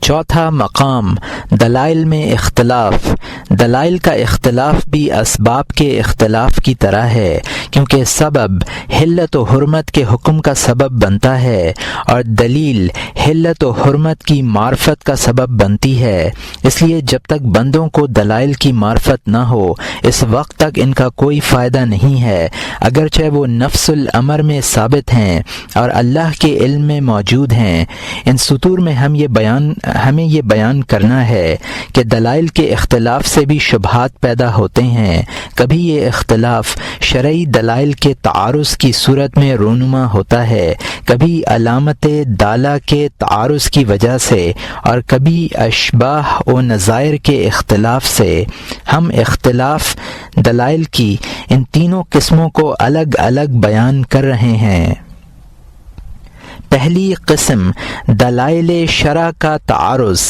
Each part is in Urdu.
چوتھا مقام دلائل میں اختلاف۔ دلائل کا اختلاف بھی اسباب کے اختلاف کی طرح ہے، کیونکہ سبب حلت و حرمت کے حکم کا سبب بنتا ہے اور دلیل حلت و حرمت کی معرفت کا سبب بنتی ہے۔ اس لیے جب تک بندوں کو دلائل کی معرفت نہ ہو اس وقت تک ان کا کوئی فائدہ نہیں ہے، اگرچہ وہ نفس الامر میں ثابت ہیں اور اللہ کے علم میں موجود ہیں۔ ان سطور میں ہمیں یہ بیان کرنا ہے کہ دلائل کے اختلاف سے بھی شبہات پیدا ہوتے ہیں۔ کبھی یہ اختلاف شرعی دلائل کے تعارض کی صورت میں رونما ہوتا ہے، کبھی علامت دالہ کے تعارض کی وجہ سے، اور کبھی اشباہ و نظائر کے اختلاف سے۔ ہم اختلاف دلائل کی ان تینوں قسموں کو الگ الگ بیان کر رہے ہیں۔ پہلی قسم دلائل شرع کا تعارض،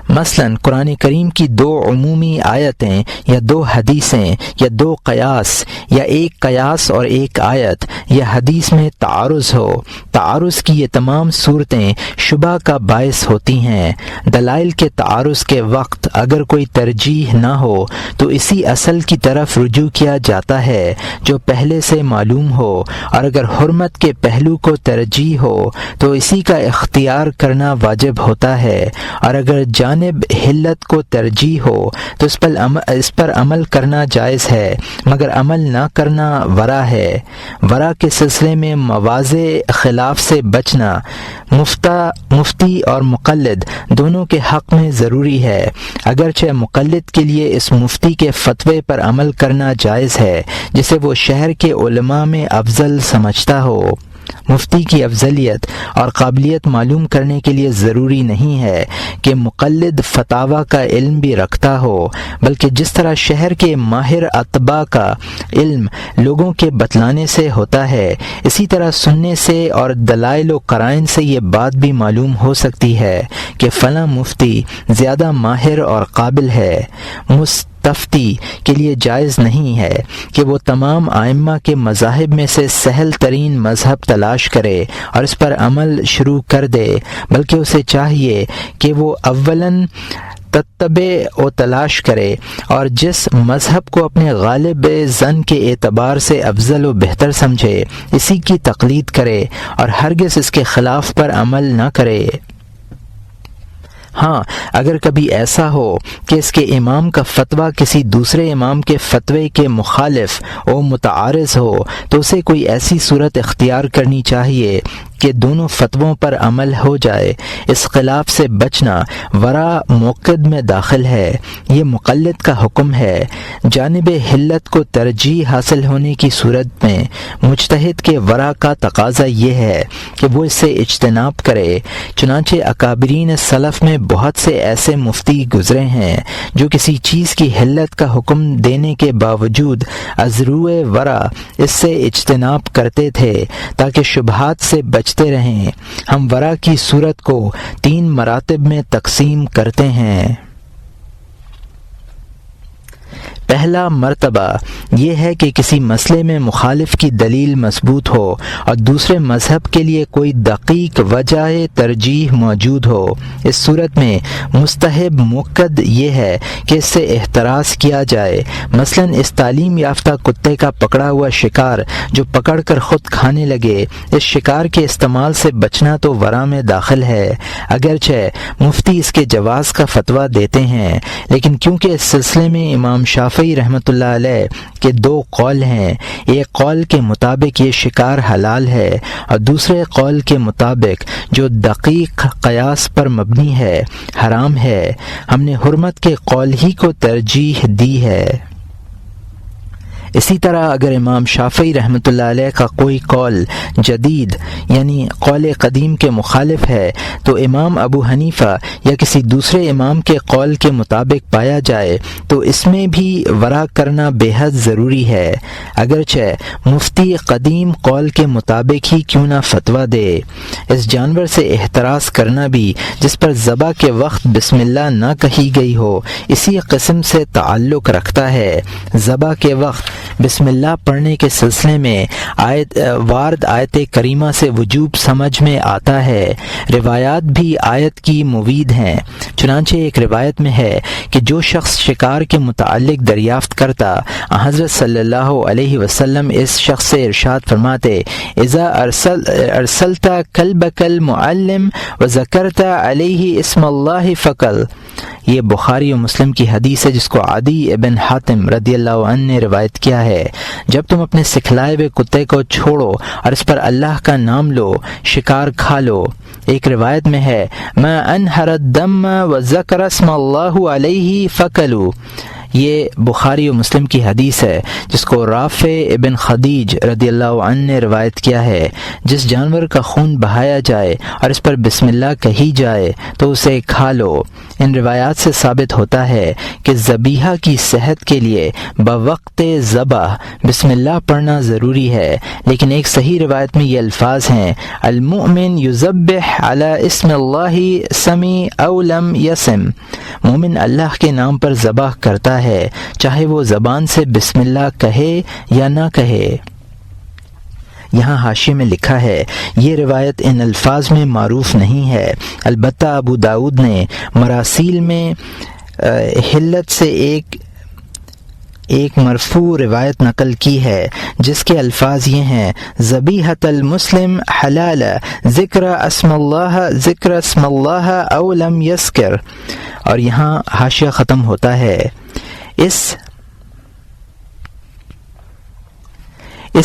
مثلا قرآن کریم کی 2 عمومی آیتیں یا 2 حدیثیں یا 2 قیاس یا 1 قیاس اور 1 آیت یا حدیث میں تعارض ہو۔ تعارض کی یہ تمام صورتیں شبہ کا باعث ہوتی ہیں۔ دلائل کے تعارض کے وقت اگر کوئی ترجیح نہ ہو تو اسی اصل کی طرف رجوع کیا جاتا ہے جو پہلے سے معلوم ہو، اور اگر حرمت کے پہلو کو ترجیح ہو تو اسی کا اختیار کرنا واجب ہوتا ہے، اور اگر جانب حلت کو ترجیح ہو تو اس پر عمل کرنا جائز ہے، مگر عمل نہ کرنا ورع ہے۔ ورع کے سلسلے میں مواضع خلاف سے بچنا مفتی اور مقلد دونوں کے حق میں ضروری ہے، اگرچہ مقلد کے لیے اس مفتی کے فتوے پر عمل کرنا جائز ہے جسے وہ شہر کے علماء میں افضل سمجھتا ہو۔ مفتی کی افضلیت اور قابلیت معلوم کرنے کے لیے ضروری نہیں ہے کہ مقلد فتاوی کا علم بھی رکھتا ہو، بلکہ جس طرح شہر کے ماہر اتباع کا علم لوگوں کے بتلانے سے ہوتا ہے، اسی طرح سننے سے اور دلائل و قرائن سے یہ بات بھی معلوم ہو سکتی ہے کہ فلاں مفتی زیادہ ماہر اور قابل ہے۔ مفتی کے لیے جائز نہیں ہے کہ وہ تمام ائمہ کے مذاہب میں سے سہل ترین مذہب تلاش کرے اور اس پر عمل شروع کر دے، بلکہ اسے چاہیے کہ وہ اولاً تتبع و تلاش کرے اور جس مذہب کو اپنے غالب ظن کے اعتبار سے افضل و بہتر سمجھے اسی کی تقلید کرے اور ہرگز اس کے خلاف پر عمل نہ کرے۔ ہاں، اگر کبھی ایسا ہو کہ اس کے امام کا فتویٰ کسی دوسرے امام کے فتوے کے مخالف و متعارض ہو تو اسے کوئی ایسی صورت اختیار کرنی چاہیے کہ دونوں فتووں پر عمل ہو جائے۔ اس خلاف سے بچنا ورع موقد میں داخل ہے۔ یہ مقلد کا حکم ہے۔ جانب حلت کو ترجیح حاصل ہونے کی صورت میں مجتہد کے ورع کا تقاضا یہ ہے کہ وہ اس سے اجتناب کرے۔ چنانچہ اکابرین سلف میں بہت سے ایسے مفتی گزرے ہیں جو کسی چیز کی حلت کا حکم دینے کے باوجود از روئے ورع اس سے اجتناب کرتے تھے تاکہ شبہات سے بچتے رہیں۔ ہم ورع کی صورت کو 3 مراتب میں تقسیم کرتے ہیں۔ پہلا مرتبہ یہ ہے کہ کسی مسئلے میں مخالف کی دلیل مضبوط ہو اور دوسرے مذہب کے لیے کوئی دقیق وجہ ترجیح موجود ہو۔ اس صورت میں مستحب مؤکد یہ ہے کہ اس سے احتراز کیا جائے۔ مثلا اس تعلیم یافتہ کتے کا پکڑا ہوا شکار جو پکڑ کر خود کھانے لگے، اس شکار کے استعمال سے بچنا تو ورع میں داخل ہے، اگرچہ مفتی اس کے جواز کا فتویٰ دیتے ہیں، لیکن کیونکہ اس سلسلے میں امام شافعی رحمۃ اللہ علیہ کے 2 قول ہیں، ایک قول کے مطابق یہ شکار حلال ہے اور دوسرے قول کے مطابق جو دقیق قیاس پر مبنی ہے حرام ہے، ہم نے حرمت کے قول ہی کو ترجیح دی ہے۔ اسی طرح اگر امام شافعی رحمۃ اللہ علیہ کا کوئی قول جدید یعنی قول قدیم کے مخالف ہے تو امام ابو حنیفہ یا کسی دوسرے امام کے قول کے مطابق پایا جائے تو اس میں بھی ورع کرنا بے حد ضروری ہے، اگرچہ مفتی قدیم قول کے مطابق ہی کیوں نہ فتویٰ دے۔ اس جانور سے احتراز کرنا بھی جس پر ذبح کے وقت بسم اللہ نہ کہی گئی ہو اسی قسم سے تعلق رکھتا ہے۔ ذبح کے وقت بسم اللہ پڑھنے کے سلسلے میں وارد آیت کریمہ سے وجوب سمجھ میں آتا ہے۔ روایات بھی آیت کی مفید ہیں۔ چنانچہ ایک روایت میں ہے کہ جو شخص شکار کے متعلق دریافت کرتا، حضرت صلی اللہ علیہ وسلم اس شخص سے ارشاد فرماتے، اذا ارسلت کلبک المعلم وذکرت علیہ اسم اللہ فکل۔ یہ بخاری و مسلم کی حدیث ہے جس کو عدی ابن حاتم رضی اللہ عنہ نے روایت کیا ہے۔ جب تم اپنے سکھلائے ہوئے کتے کو چھوڑو اور اس پر اللہ کا نام لو، شکار کھا لو۔ ایک روایت میں ہے ما انہر الدم وذکر اسم اللہ علیہ فکلوا۔ یہ بخاری و مسلم کی حدیث ہے جس کو رافع ابن خدیج رضی اللہ عنہ نے روایت کیا ہے۔ جس جانور کا خون بہایا جائے اور اس پر بسم اللہ کہی جائے تو اسے کھا لو۔ ان روایات سے ثابت ہوتا ہے کہ ذبیحہ کی صحت کے لیے بوقت ذبح بسم اللہ پڑھنا ضروری ہے، لیکن ایک صحیح روایت میں یہ الفاظ ہیں، المؤمن یذبح علی اسم اللہ سمی او لم یسم۔ مومن اللہ کے نام پر ذبح کرتا ہے، چاہے وہ زبان سے بسم اللہ کہے یا نہ کہے۔ یہاں حاشیے میں لکھا ہے یہ روایت ان الفاظ میں معروف نہیں ہے، البتہ ابو داؤد نے مراسیل میں حلت سے ایک مرفوع روایت نقل کی ہے جس کے الفاظ یہ ہیں، ذبیحۃ المسلم حلال ذکر اسم اللہ او لم یذکر، اور یہاں حاشیہ ختم ہوتا ہے۔ اس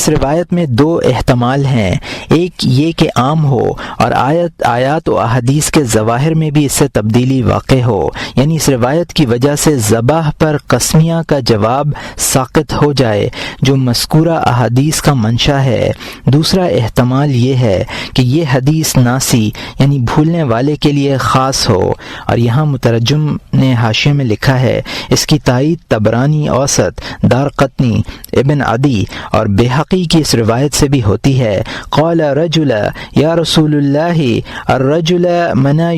روایت میں دو احتمال ہیں، ایک یہ کہ عام ہو اور آیات و احادیث کے ظواہر میں بھی اس سے تبدیلی واقع ہو، یعنی اس روایت کی وجہ سے ذبح پر قسمیہ کا جواب ساقط ہو جائے جو مذکورہ احادیث کا منشا ہے۔ دوسرا احتمال یہ ہے کہ یہ حدیث ناسی یعنی بھولنے والے کے لیے خاص ہو، اور یہاں مترجم نے حاشیے میں لکھا ہے اس کی تائید طبرانی اوسط، دارقطنی، ابن عدی اور بیہقی کی اس روایت سے بھی ہوتی ہے۔ قال رجل یا رسول اللہ الرجل منا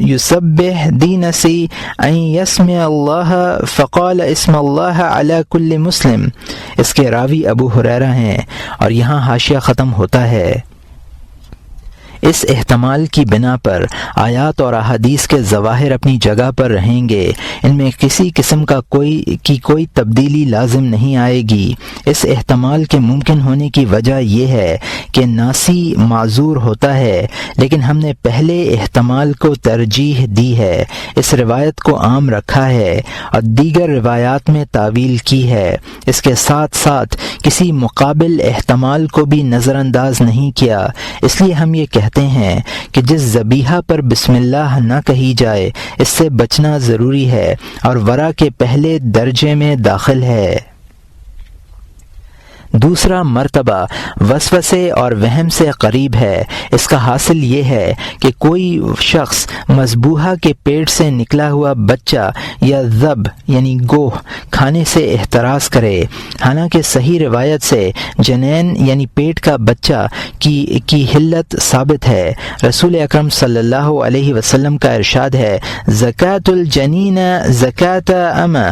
یسبح دینسی ان یسمع اللہ فقال اسم اللہ علی کل مسلم۔ اس کے راوی ابو ہریرہ ہیں، اور یہاں حاشیہ ختم ہوتا ہے۔ اس احتمال کی بنا پر آیات اور احادیث کے ظواہر اپنی جگہ پر رہیں گے، ان میں کسی قسم کا کوئی تبدیلی لازم نہیں آئے گی۔ اس احتمال کے ممکن ہونے کی وجہ یہ ہے کہ ناسی معذور ہوتا ہے، لیکن ہم نے پہلے احتمال کو ترجیح دی ہے، اس روایت کو عام رکھا ہے اور دیگر روایات میں تعویل کی ہے، اس کے ساتھ ساتھ کسی مقابل احتمال کو بھی نظر انداز نہیں کیا۔ اس لیے ہم یہ کہتے ہیں کہ جس ذبیحہ پر بسم اللہ نہ کہی جائے اس سے بچنا ضروری ہے اور ورع کے پہلے درجے میں داخل ہے۔ دوسرا مرتبہ وسوسے اور وہم سے قریب ہے۔ اس کا حاصل یہ ہے کہ کوئی شخص مذبوحہ کے پیٹ سے نکلا ہوا بچہ یا ذب یعنی گوہ کھانے سے احتراز کرے، حالانکہ صحیح روایت سے جنین یعنی پیٹ کا بچہ کی حلت ثابت ہے۔ رسول اکرم صلی اللہ علیہ وسلم کا ارشاد ہے، زکاۃ الجنین زکاۃ امہ۔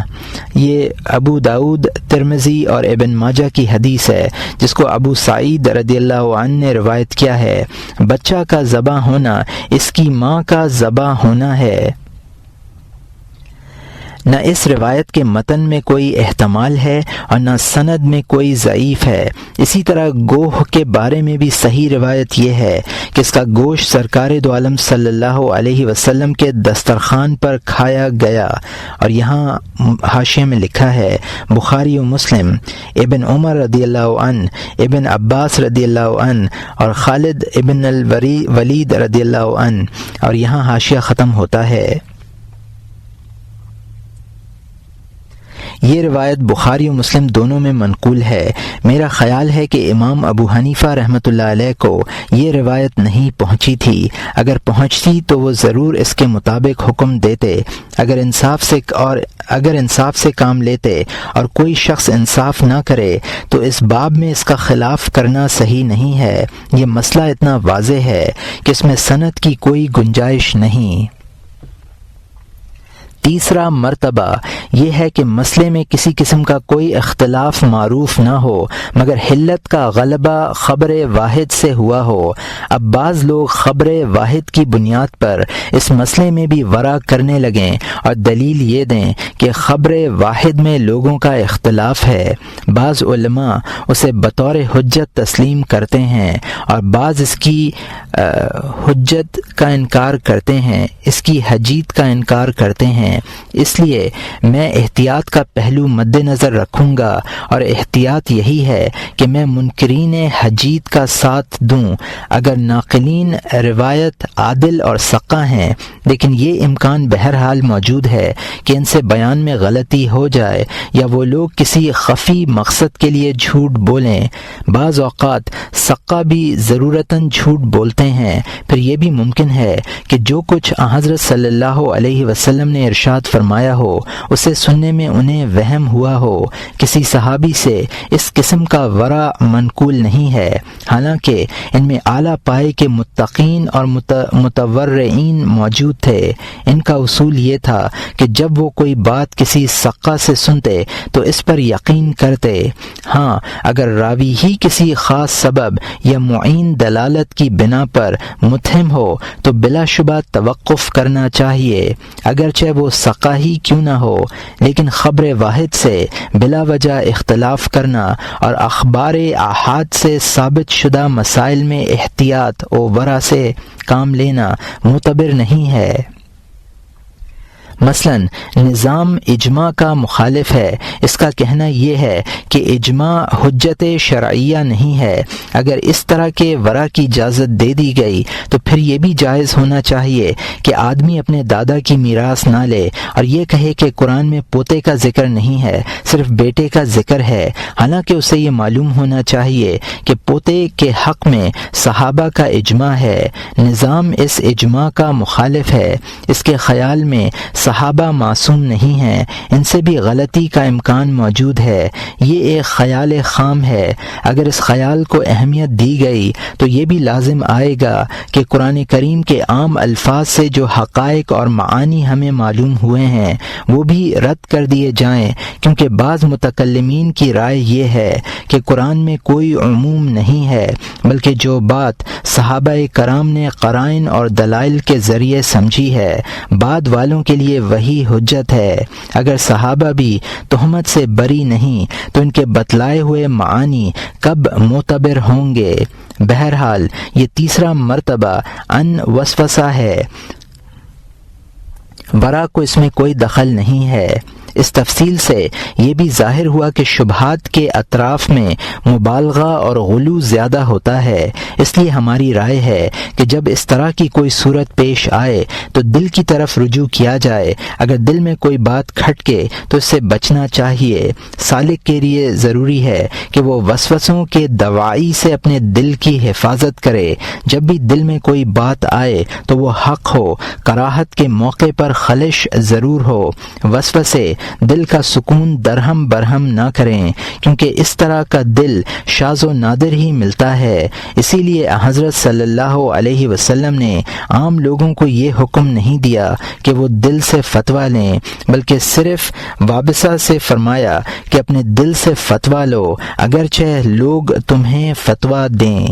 یہ ابو داؤد، ترمذی اور ابن ماجہ کی حدیث ہے جس کو ابو سعید رضی اللہ عنہ نے روایت کیا ہے۔ بچہ کا ذبح ہونا اس کی ماں کا ذبح ہونا ہے۔ نہ اس روایت کے متن میں کوئی احتمال ہے اور نہ سند میں کوئی ضعیف ہے۔ اسی طرح گوہ کے بارے میں بھی صحیح روایت یہ ہے کہ اس کا گوشت سرکار دو عالم صلی اللہ علیہ وسلم کے دسترخوان پر کھایا گیا، اور یہاں حاشیے میں لکھا ہے بخاری و مسلم، ابن عمر رضی اللہ عنہ، ابن عباس رضی اللہ عنہ اور خالد ابن الولید رضی اللہ عنہ، اور یہاں حاشیہ ختم ہوتا ہے۔ یہ روایت بخاری و مسلم دونوں میں منقول ہے۔ میرا خیال ہے کہ امام ابو حنیفہ رحمۃ اللہ علیہ کو یہ روایت نہیں پہنچی تھی، اگر پہنچتی تو وہ ضرور اس کے مطابق حکم دیتے، اگر انصاف سے کام لیتے، اور کوئی شخص انصاف نہ کرے تو اس باب میں اس کا خلاف کرنا صحیح نہیں ہے۔ یہ مسئلہ اتنا واضح ہے کہ اس میں سند کی کوئی گنجائش نہیں۔ تیسرا مرتبہ یہ ہے کہ مسئلے میں کسی قسم کا کوئی اختلاف معروف نہ ہو مگر حلت کا غلبہ خبر واحد سے ہوا ہو۔ اب بعض لوگ خبر واحد کی بنیاد پر اس مسئلے میں بھی ورع کرنے لگیں اور دلیل یہ دیں کہ خبر واحد میں لوگوں کا اختلاف ہے۔ بعض علماء اسے بطور حجت تسلیم کرتے ہیں اور بعض اس کی حجت کا انکار کرتے ہیں، اس کی حجیت کا انکار کرتے ہیں۔ اس لیے میں احتیاط کا پہلو مد نظر رکھوں گا، اور احتیاط یہی ہے کہ میں منکرین حجیت کا ساتھ دوں اگر ناقلین روایت عادل اور ثقہ ہیں، لیکن یہ امکان بہرحال موجود ہے کہ ان سے بیان میں غلطی ہو جائے یا وہ لوگ کسی خفی مقصد کے لیے جھوٹ بولیں۔ بعض اوقات ثقہ بھی ضرورتاً جھوٹ بولتے ہیں۔ پھر یہ بھی ممکن ہے کہ جو کچھ حضرت صلی اللہ علیہ وسلم نے ارشاد فرمایا ہو اسے سننے میں انہیں وہم ہوا ہو۔ کسی صحابی سے اس قسم کا ورع منقول نہیں ہے، حالانکہ ان میں اعلیٰ پائے کے متقین اور متورعین موجود تھے۔ ان کا اصول یہ تھا کہ جب وہ کوئی بات کسی ثقہ سے سنتے تو اس پر یقین کرتے۔ ہاں، اگر راوی ہی کسی خاص سبب یا معین دلالت کی بنا پر متہم ہو تو بلا شبہ توقف کرنا چاہیے، اگرچہ وہ ثقہ ہی کیوں نہ ہو۔ لیکن خبر واحد سے بلا وجہ اختلاف کرنا اور اخبار آحاد سے ثابت شدہ مسائل میں احتیاط و ورع سے کام لینا معتبر نہیں ہے۔ مثلا نظام اجماع کا مخالف ہے۔ اس کا کہنا یہ ہے کہ اجماع حجت شرعیہ نہیں ہے۔ اگر اس طرح کے ورع کی اجازت دے دی گئی تو پھر یہ بھی جائز ہونا چاہیے کہ آدمی اپنے دادا کی میراث نہ لے اور یہ کہے کہ قرآن میں پوتے کا ذکر نہیں ہے، صرف بیٹے کا ذکر ہے، حالانکہ اسے یہ معلوم ہونا چاہیے کہ پوتے کے حق میں صحابہ کا اجماع ہے۔ نظام اس اجماع کا مخالف ہے۔ اس کے خیال میں صحابہ معصوم نہیں ہیں، ان سے بھی غلطی کا امکان موجود ہے۔ یہ ایک خیال خام ہے۔ اگر اس خیال کو اہمیت دی گئی تو یہ بھی لازم آئے گا کہ قرآن کریم کے عام الفاظ سے جو حقائق اور معانی ہمیں معلوم ہوئے ہیں وہ بھی رد کر دیے جائیں، کیونکہ بعض متکلمین کی رائے یہ ہے کہ قرآن میں کوئی عموم نہیں ہے، بلکہ جو بات صحابہ کرام نے قرائن اور دلائل کے ذریعے سمجھی ہے بعد والوں کے لیے وہی حجت ہے۔ اگر صحابہ بھی تہمت سے بری نہیں تو ان کے بتلائے ہوئے معانی کب معتبر ہوں گے؟ بہرحال یہ تیسرا مرتبہ ان وسوسہ ہے، ورع کو اس میں کوئی دخل نہیں ہے۔ اس تفصیل سے یہ بھی ظاہر ہوا کہ شبہات کے اطراف میں مبالغہ اور غلو زیادہ ہوتا ہے۔ اس لیے ہماری رائے ہے کہ جب اس طرح کی کوئی صورت پیش آئے تو دل کی طرف رجوع کیا جائے۔ اگر دل میں کوئی بات کھٹکے تو اس سے بچنا چاہیے۔ سالک کے لیے ضروری ہے کہ وہ وسوسوں کے دواعی سے اپنے دل کی حفاظت کرے۔ جب بھی دل میں کوئی بات آئے تو وہ حق ہو، کراہت کے موقع پر خلش ضرور ہو۔ وسوسے دل کا سکون درہم برہم نہ کریں، کیونکہ اس طرح کا دل شاذ و نادر ہی ملتا ہے۔ اسی لیے حضرت صلی اللہ علیہ وسلم نے عام لوگوں کو یہ حکم نہیں دیا کہ وہ دل سے فتویٰ لیں، بلکہ صرف وابسہ سے فرمایا کہ اپنے دل سے فتویٰ لو، اگرچہ لوگ تمہیں فتویٰ دیں۔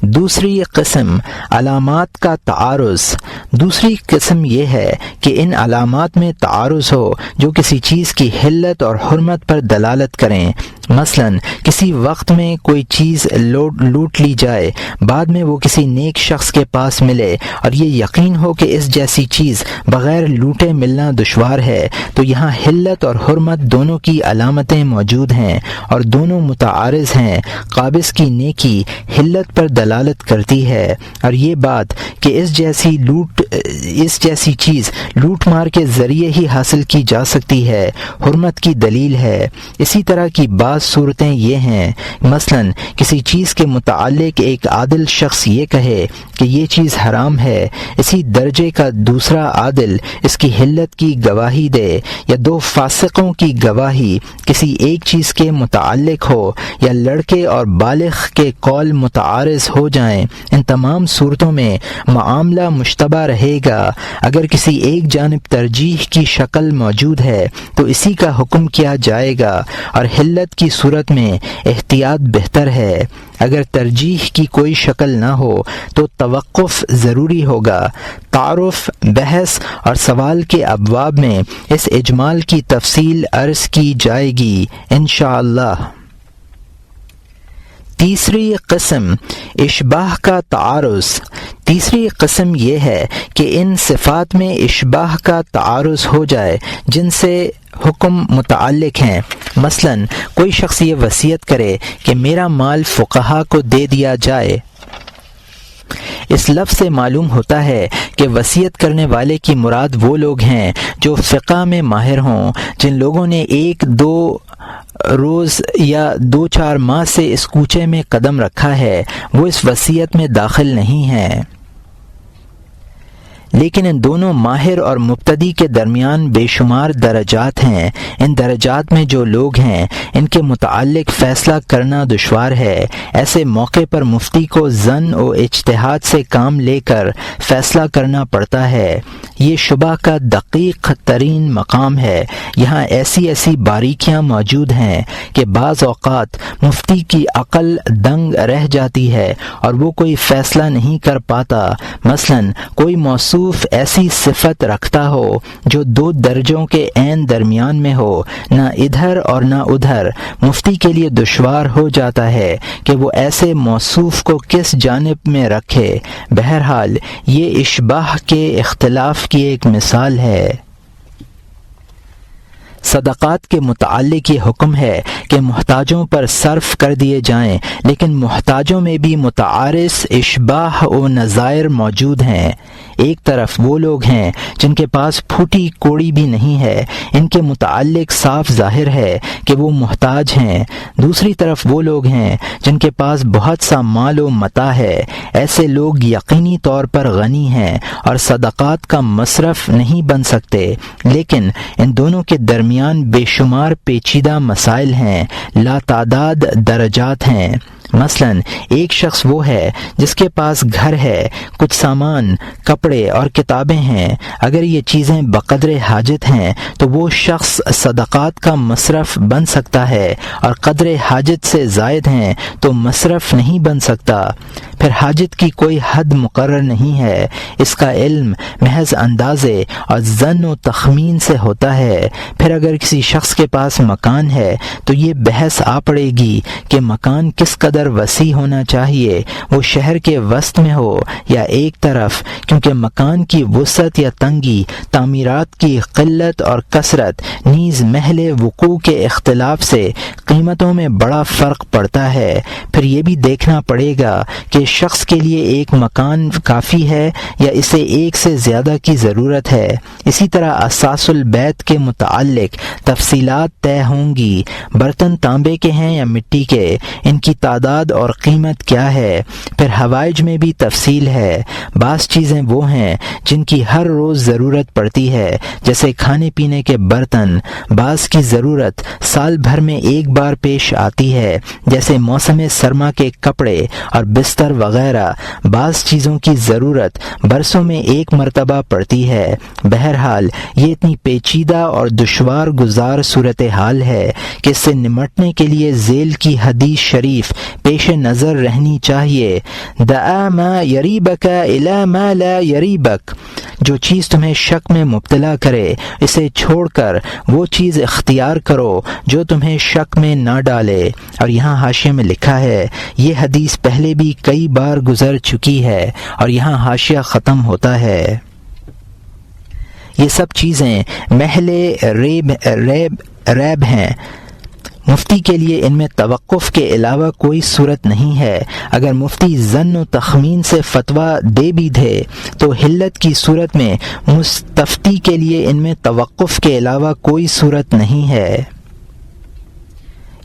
دوسری قسم علامات کا تعارض۔ دوسری قسم یہ ہے کہ ان علامات میں تعارض ہو جو کسی چیز کی حلت اور حرمت پر دلالت کریں۔ مثلا کسی وقت میں کوئی چیز لوٹ لی جائے، بعد میں وہ کسی نیک شخص کے پاس ملے اور یہ یقین ہو کہ اس جیسی چیز بغیر لوٹے ملنا دشوار ہے، تو یہاں حلت اور حرمت دونوں کی علامتیں موجود ہیں اور دونوں متعارض ہیں۔ قابض کی نیکی حلت پر دلالت کرتی ہے، اور یہ بات کہ اس جیسی چیز لوٹ مار کے ذریعے ہی حاصل کی جا سکتی ہے، حرمت کی دلیل ہے۔ اسی طرح کی بعض صورتیں یہ ہیں، مثلا کسی چیز کے متعلق ایک عادل شخص یہ کہے کہ یہ چیز حرام ہے، اسی درجے کا دوسرا عادل اس کی حلت کی گواہی دے، یا دو فاسقوں کی گواہی کسی ایک چیز کے متعلق ہو، یا لڑکے اور بالغ کے قول متعارض ہو ہو جائیں، ان تمام صورتوں میں معاملہ مشتبہ رہے گا۔ اگر کسی ایک جانب ترجیح کی شکل موجود ہے تو اسی کا حکم کیا جائے گا، اور حلت کی صورت میں احتیاط بہتر ہے۔ اگر ترجیح کی کوئی شکل نہ ہو تو توقف ضروری ہوگا۔ تعارف، بحث اور سوال کے ابواب میں اس اجمال کی تفصیل عرض کی جائے گی انشاءاللہ۔ تیسری قسم اشباہ کا تعارض۔ تیسری قسم یہ ہے کہ ان صفات میں اشباہ کا تعارض ہو جائے جن سے حکم متعلق ہیں۔ مثلا کوئی شخص یہ وصیت کرے کہ میرا مال فقہا کو دے دیا جائے۔ اس لفظ سے معلوم ہوتا ہے کہ وصیت کرنے والے کی مراد وہ لوگ ہیں جو فقہ میں ماہر ہوں۔ جن لوگوں نے 1-2 روز یا 2-4 ماہ سے اس کوچے میں قدم رکھا ہے وہ اس وصیت میں داخل نہیں ہیں، لیکن ان دونوں ماہر اور مبتدی کے درمیان بے شمار درجات ہیں۔ ان درجات میں جو لوگ ہیں ان کے متعلق فیصلہ کرنا دشوار ہے۔ ایسے موقع پر مفتی کو ظن و اجتہاد سے کام لے کر فیصلہ کرنا پڑتا ہے۔ یہ شبہ کا دقیق ترین مقام ہے۔ یہاں ایسی باریکیاں موجود ہیں کہ بعض اوقات مفتی کی عقل دنگ رہ جاتی ہے اور وہ کوئی فیصلہ نہیں کر پاتا۔ مثلا کوئی موصوف ایسی صفت رکھتا ہو جو 2 درجوں کے عین درمیان میں ہو، نہ ادھر اور نہ ادھر، مفتی کے لیے دشوار ہو جاتا ہے کہ وہ ایسے موصوف کو کس جانب میں رکھے۔ بہرحال یہ اشباہ کے اختلاف کی ایک مثال ہے۔ صدقات کے متعلق یہ حکم ہے کہ محتاجوں پر صرف کر دیے جائیں، لیکن محتاجوں میں بھی متعارض اشباہ و نظائر موجود ہیں۔ ایک طرف وہ لوگ ہیں جن کے پاس پھوٹی کوڑی بھی نہیں ہے، ان کے متعلق صاف ظاہر ہے کہ وہ محتاج ہیں۔ دوسری طرف وہ لوگ ہیں جن کے پاس بہت سا مال و متاع ہے، ایسے لوگ یقینی طور پر غنی ہیں اور صدقات کا مصرف نہیں بن سکتے، لیکن ان دونوں کے درمیان بے شمار پیچیدہ مسائل ہیں، لاتعداد درجات ہیں۔ مثلا ایک شخص وہ ہے جس کے پاس گھر ہے، کچھ سامان، کپڑے اور کتابیں ہیں۔ اگر یہ چیزیں بقدر حاجت ہیں تو وہ شخص صدقات کا مصرف بن سکتا ہے، اور قدر حاجت سے زائد ہیں تو مصرف نہیں بن سکتا۔ پھر حاجت کی کوئی حد مقرر نہیں ہے، اس کا علم محض اندازے اور ظن و تخمین سے ہوتا ہے۔ پھر اگر کسی شخص کے پاس مکان ہے تو یہ بحث آ پڑے گی کہ مکان کس قدر وسیع ہونا چاہیے، وہ شہر کے وسط میں ہو یا ایک طرف، کیونکہ مکان کی وسعت یا تنگی، تعمیرات کی قلت اور کثرت، نیز محل وقوع کے اختلاف سے قیمتوں میں بڑا فرق پڑتا ہے۔ پھر یہ بھی دیکھنا پڑے گا کہ شخص کے لیے ایک مکان کافی ہے یا اسے ایک سے زیادہ کی ضرورت ہے۔ اسی طرح اساس البیت کے متعلق تفصیلات طے ہوں گی، برتن تانبے کے ہیں یا مٹی کے، ان کی تعداد اور قیمت کیا ہے۔ پھر حوائج میں بھی تفصیل ہے، بعض چیزیں وہ ہیں جن کی ہر روز ضرورت پڑتی ہے، جیسے کھانے پینے کے برتن، بعض کی ضرورت سال بھر میں ایک بار پیش آتی ہے، جیسے موسم سرما کے کپڑے اور بستر وغیرہ، بعض چیزوں کی ضرورت برسوں میں ایک مرتبہ پڑتی ہے۔ بہرحال یہ اتنی پیچیدہ اور دشوار گزار صورتحال ہے کہ اس سے نمٹنے کے لیے ذیل کی حدیث شریف پیش نظر رہنی چاہیے: دع ما یریبک الی ما لا یریبک، جو چیز تمہیں شک میں مبتلا کرے اسے چھوڑ کر وہ چیز اختیار کرو جو تمہیں شک میں نہ ڈالے۔ اور یہاں حاشیے میں لکھا ہے یہ حدیث پہلے بھی کئی بار گزر چکی ہے، اور یہاں حاشیہ ختم ہوتا ہے۔ یہ سب چیزیں محل ریب ہیں، مفتی کے لیے ان میں توقف کے علاوہ کوئی صورت نہیں ہے۔ اگر مفتی ظن و تخمین سے فتویٰ دے بھی دے تو حلت کی صورت میں مستفتی کے لیے ان میں توقف کے علاوہ کوئی صورت نہیں ہے۔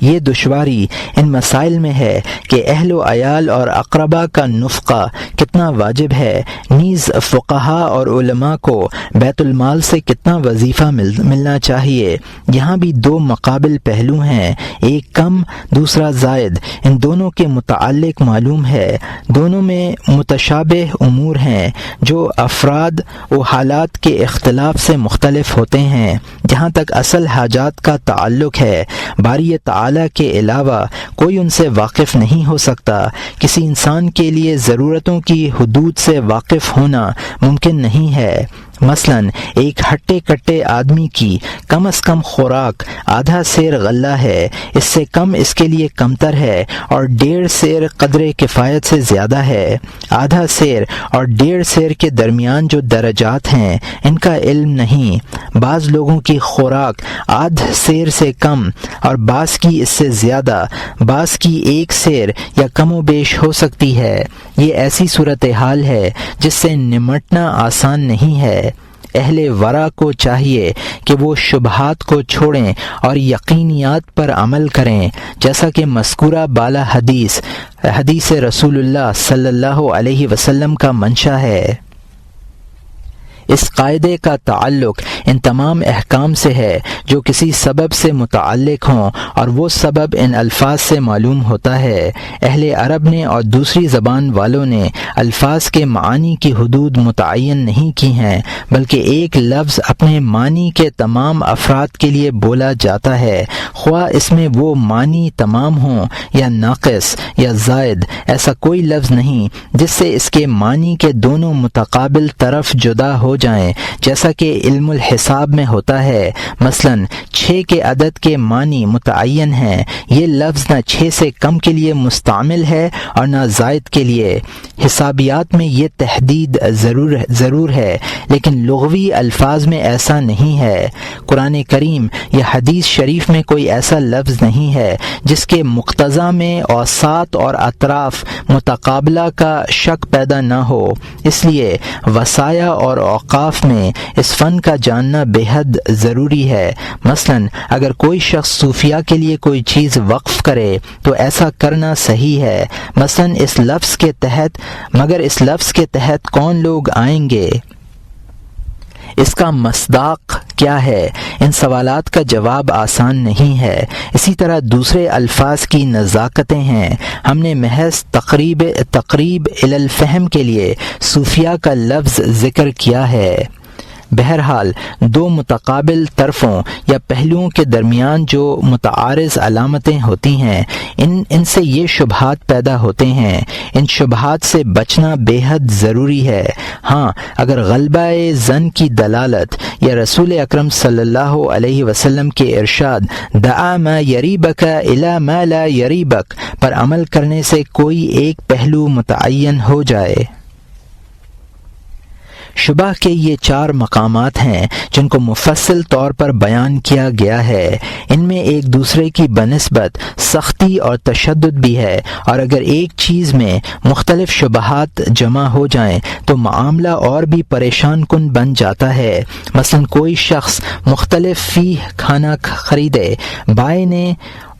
یہ دشواری ان مسائل میں ہے کہ اہل و عیال اور اقربا کا نفقہ کہ کتنا واجب ہے، نیز فقہا اور علماء کو بیت المال سے کتنا وظیفہ ملنا چاہیے۔ یہاں بھی دو مقابل پہلو ہیں، ایک کم دوسرا زائد۔ ان دونوں کے متعلق معلوم ہے دونوں میں متشابہ امور ہیں جو افراد و حالات کے اختلاف سے مختلف ہوتے ہیں۔ جہاں تک اصل حاجات کا تعلق ہے، باری تعالیٰ کے علاوہ کوئی ان سے واقف نہیں ہو سکتا۔ کسی انسان کے لیے ضرورتوں کی حدود سے واقف ہونا ممکن نہیں ہے۔ مثلا ایک ہٹے کٹے آدمی کی کم از کم خوراک آدھا سیر غلہ ہے، اس سے کم اس کے لیے کمتر ہے، اور 1.5 سیر قدر کفایت سے زیادہ ہے۔ آدھا سیر اور 1.5 سیر کے درمیان جو درجات ہیں ان کا علم نہیں۔ بعض لوگوں کی خوراک آدھ سیر سے کم اور بعض کی اس سے زیادہ، بعض کی 1 سیر یا کم و بیش ہو سکتی ہے۔ یہ ایسی صورتحال ہے جس سے نمٹنا آسان نہیں ہے۔ اہل ورع کو چاہیے کہ وہ شبہات کو چھوڑیں اور یقینیات پر عمل کریں، جیسا کہ مذکورہ بالا حدیث رسول اللہ صلی اللہ علیہ وسلم کا منشا ہے۔ اس قاعدے کا تعلق ان تمام احکام سے ہے جو کسی سبب سے متعلق ہوں، اور وہ سبب ان الفاظ سے معلوم ہوتا ہے۔ اہل عرب نے اور دوسری زبان والوں نے الفاظ کے معانی کی حدود متعین نہیں کی ہیں، بلکہ ایک لفظ اپنے معنی کے تمام افراد کے لیے بولا جاتا ہے، خواہ اس میں وہ معنی تمام ہوں یا ناقص یا زائد۔ ایسا کوئی لفظ نہیں جس سے اس کے معنی کے دونوں متقابل طرف جدا ہو جائیں، جیسا کہ علم الحساب میں ہوتا ہے۔ مثلا 6 کے عدد کے معنی متعین ہیں، یہ لفظ نہ 6 سے کم کے لیے مستعمل ہے اور نہ زائد کے لیے۔ حسابیات میں یہ تحدید ضرور ہے، لیکن لغوی الفاظ میں ایسا نہیں ہے۔ قرآن کریم یا حدیث شریف میں کوئی ایسا لفظ نہیں ہے جس کے مقتضا میں اوساط اور اطراف متقابلہ کا شک پیدا نہ ہو۔ اس لیے وصایا اور اوقاف میں اس فن کا جاننا بے حد ضروری ہے۔ مثلا اگر کوئی شخص صوفیہ کے لیے کوئی چیز وقف کرے تو ایسا کرنا صحیح ہے۔ مثلا اس لفظ کے تحت کون لوگ آئیں گے، اس کا مصداق کیا ہے؟ ان سوالات کا جواب آسان نہیں ہے۔ اسی طرح دوسرے الفاظ کی نزاکتیں ہیں۔ ہم نے محض تقریب الی الفہم کے لیے صوفیہ کا لفظ ذکر کیا ہے۔ بہرحال دو متقابل طرفوں یا پہلوؤں کے درمیان جو متعارض علامتیں ہوتی ہیں ان سے یہ شبہات پیدا ہوتے ہیں۔ ان شبہات سے بچنا بے حد ضروری ہے۔ ہاں اگر غلبہ ظن کی دلالت یا رسول اکرم صلی اللہ علیہ وسلم کے ارشاد دع ما یریبک الی ما لا یریبک پر عمل کرنے سے کوئی ایک پہلو متعین ہو جائے۔ شبہ کے یہ 4 مقامات ہیں جن کو مفصل طور پر بیان کیا گیا ہے۔ ان میں ایک دوسرے کی بنسبت سختی اور تشدد بھی ہے، اور اگر ایک چیز میں مختلف شبہات جمع ہو جائیں تو معاملہ اور بھی پریشان کن بن جاتا ہے۔ مثلا کوئی شخص مختلف فیہ کھانا خریدے، بائیں نے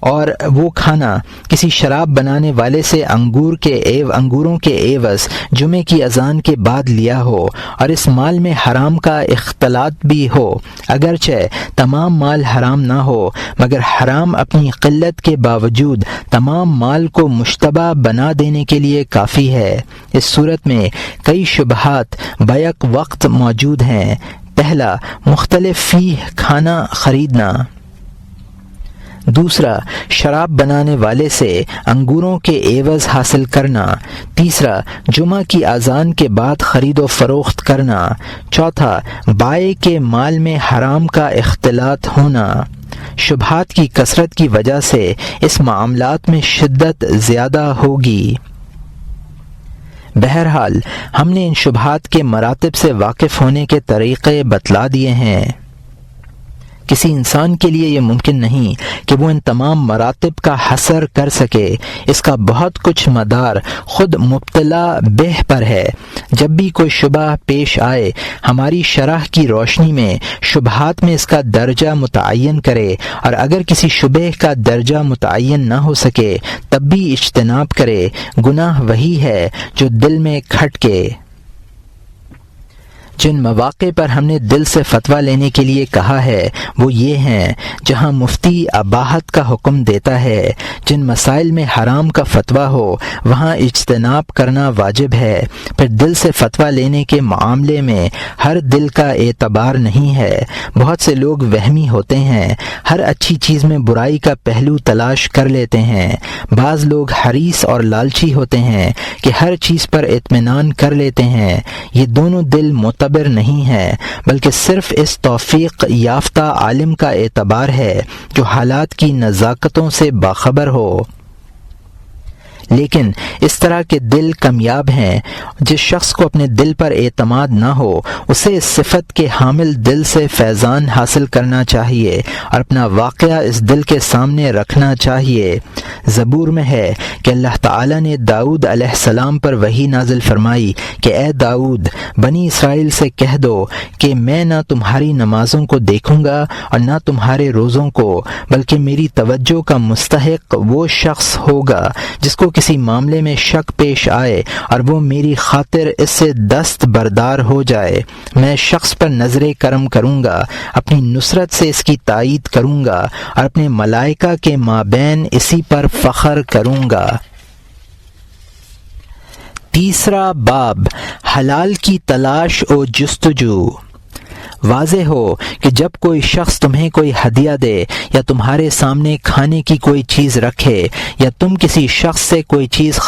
اور وہ کھانا کسی شراب بنانے والے سے انگوروں کے عوض جمعے کی اذان کے بعد لیا ہو، اور اس مال میں حرام کا اختلاط بھی ہو، اگرچہ تمام مال حرام نہ ہو مگر حرام اپنی قلت کے باوجود تمام مال کو مشتبہ بنا دینے کے لیے کافی ہے۔ اس صورت میں کئی شبہات بیک وقت موجود ہیں۔ پہلا، مختلف فیہ کھانا خریدنا۔ دوسرا، شراب بنانے والے سے انگوروں کے عوض حاصل کرنا۔ تیسرا، جمعہ کی اذان کے بعد خرید و فروخت کرنا۔ چوتھا، بائع کے مال میں حرام کا اختلاط ہونا۔ شبہات کی کثرت کی وجہ سے اس معاملات میں شدت زیادہ ہوگی۔ بہرحال ہم نے ان شبہات کے مراتب سے واقف ہونے کے طریقے بتلا دیے ہیں۔ کسی انسان کے لیے یہ ممکن نہیں کہ وہ ان تمام مراتب کا حصر کر سکے۔ اس کا بہت کچھ مدار خود مبتلا بہ پر ہے۔ جب بھی کوئی شبہ پیش آئے، ہماری شرح کی روشنی میں شبہات میں اس کا درجہ متعین کرے، اور اگر کسی شبہ کا درجہ متعین نہ ہو سکے تب بھی اجتناب کرے۔ گناہ وہی ہے جو دل میں کھٹکے۔ جن مواقع پر ہم نے دل سے فتویٰ لینے کے لیے کہا ہے وہ یہ ہیں جہاں مفتی اباحت کا حکم دیتا ہے۔ جن مسائل میں حرام کا فتویٰ ہو وہاں اجتناب کرنا واجب ہے۔ پھر دل سے فتویٰ لینے کے معاملے میں ہر دل کا اعتبار نہیں ہے۔ بہت سے لوگ وہمی ہوتے ہیں، ہر اچھی چیز میں برائی کا پہلو تلاش کر لیتے ہیں۔ بعض لوگ حریص اور لالچی ہوتے ہیں کہ ہر چیز پر اطمینان کر لیتے ہیں۔ یہ دونوں دل معتبر نہیں ہے، بلکہ صرف اس توفیق یافتہ عالم کا اعتبار ہے جو حالات کی نزاکتوں سے باخبر ہو۔ لیکن اس طرح کے دل کمیاب ہیں۔ جس شخص کو اپنے دل پر اعتماد نہ ہو اسے اس صفت کے حامل دل سے فیضان حاصل کرنا چاہیے اور اپنا واقعہ اس دل کے سامنے رکھنا چاہیے۔ زبور میں ہے کہ اللہ تعالیٰ نے داؤد علیہ السلام پر وحی نازل فرمائی کہ اے داؤد، بنی اسرائیل سے کہہ دو کہ میں نہ تمہاری نمازوں کو دیکھوں گا اور نہ تمہارے روزوں کو، بلکہ میری توجہ کا مستحق وہ شخص ہوگا جس کو کسی معاملے میں شک پیش آئے اور وہ میری خاطر اس سے دست بردار ہو جائے۔ میں شخص پر نظر کرم کروں گا، اپنی نصرت سے اس کی تائید کروں گا اور اپنے ملائکہ کے مابین اسی پر فخر کروں گا۔ تیسرا باب، حلال کی تلاش و جستجو۔ واضح ہو کہ جب کوئی شخص تمہیں کوئی ہدیہ دے یا تمہارے سامنے کھانے کی کوئی چیز رکھے یا تم کسی شخص سے کوئی چیز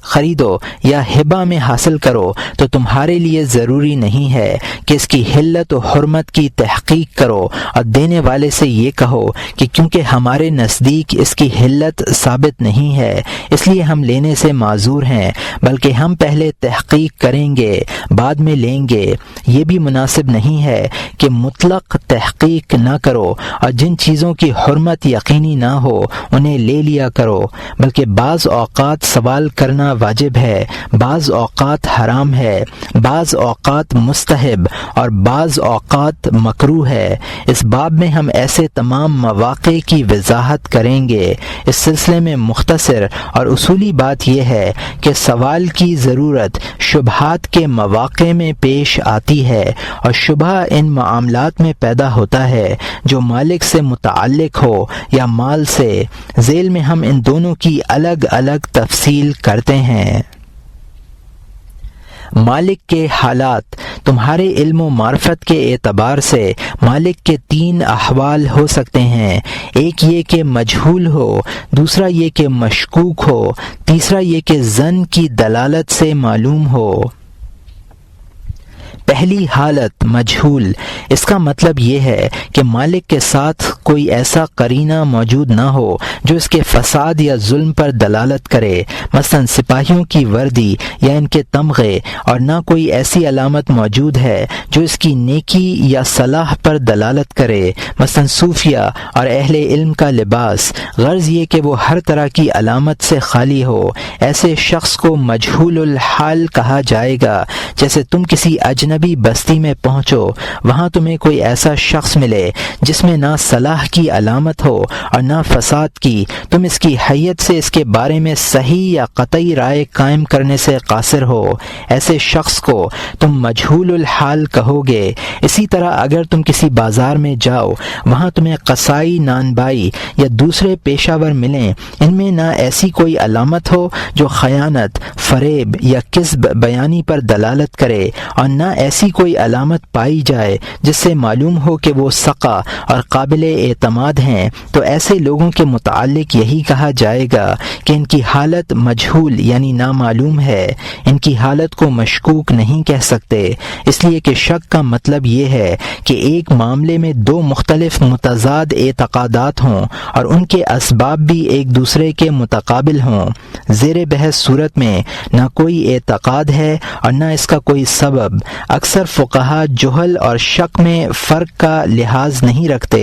خریدو یا ہبہ میں حاصل کرو تو تمہارے لیے ضروری نہیں ہے کہ اس کی حلت و حرمت کی تحقیق کرو اور دینے والے سے یہ کہو کہ کیونکہ ہمارے نزدیک اس کی حلت ثابت نہیں ہے اس لیے ہم لینے سے معذور ہیں، بلکہ ہم پہلے تحقیق کریں گے بعد میں لیں گے۔ یہ بھی مناسب نہیں ہے کہ مطلق تحقیق نہ کرو اور جن چیزوں کی حرمت یقینی نہ ہو انہیں لے لیا کرو، بلکہ بعض اوقات سوال کرنا واجب ہے، بعض اوقات حرام ہے، بعض اوقات مستحب اور بعض اوقات مکروہ ہے۔ اس باب میں ہم ایسے تمام مواقع کی وضاحت کریں گے۔ اس سلسلے میں مختصر اور اصولی بات یہ ہے کہ سوال کی ضرورت شبہات کے مواقع میں پیش آتی ہے، اور شبہ ان معاملات میں پیدا ہوتا ہے جو مالک سے متعلق ہو یا مال سے۔ ذیل میں ہم ان دونوں کی الگ الگ تفصیل کرتے ہیں۔ مالک کے حالات۔ تمہارے علم و معرفت کے اعتبار سے مالک کے 3 احوال ہو سکتے ہیں۔ ایک یہ کہ مجہول ہو، دوسرا یہ کہ مشکوک ہو، تیسرا یہ کہ ظن کی دلالت سے معلوم ہو۔ پہلی حالت مجہول، اس کا مطلب یہ ہے کہ مالک کے ساتھ کوئی ایسا قرینہ موجود نہ ہو جو اس کے فساد یا ظلم پر دلالت کرے، مثلا سپاہیوں کی وردی یا ان کے تمغے، اور نہ کوئی ایسی علامت موجود ہے جو اس کی نیکی یا صلاح پر دلالت کرے، مثلا صوفیہ اور اہل علم کا لباس۔ غرض یہ کہ وہ ہر طرح کی علامت سے خالی ہو۔ ایسے شخص کو مجہول الحال کہا جائے گا۔ جیسے تم کسی اجنبی بستی میں پہنچو، وہاں تمہیں کوئی ایسا شخص ملے جس میں نہ صلاح کی علامت ہو اور نہ فساد کی، تم اس کی حیت سے اس کے بارے میں صحیح یا قطعی رائے قائم کرنے سے قاصر ہو، ایسے شخص کو تم مجہول الحال کہو گے۔ اسی طرح اگر تم کسی بازار میں جاؤ، وہاں تمہیں قصائی، نانبائی یا دوسرے پیشہ ور ملیں، ان میں نہ ایسی کوئی علامت ہو جو خیانت، فریب یا کذب بیانی پر دلالت کرے، اور نہ ایسی کوئی علامت پائی جائے جس سے معلوم ہو کہ وہ ثقہ اور قابل اعتماد ہیں، تو ایسے لوگوں کے متعلق یہی کہا جائے گا کہ ان کی حالت مجہول یعنی نامعلوم ہے۔ ان کی حالت کو مشکوک نہیں کہہ سکتے، اس لیے کہ شک کا مطلب یہ ہے کہ ایک معاملے میں 2 مختلف متضاد اعتقادات ہوں اور ان کے اسباب بھی ایک دوسرے کے متقابل ہوں۔ زیر بحث صورت میں نہ کوئی اعتقاد ہے اور نہ اس کا کوئی سبب، اکثر فقہا جہل اور شک میں فرق کا لحاظ نہیں رکھتے۔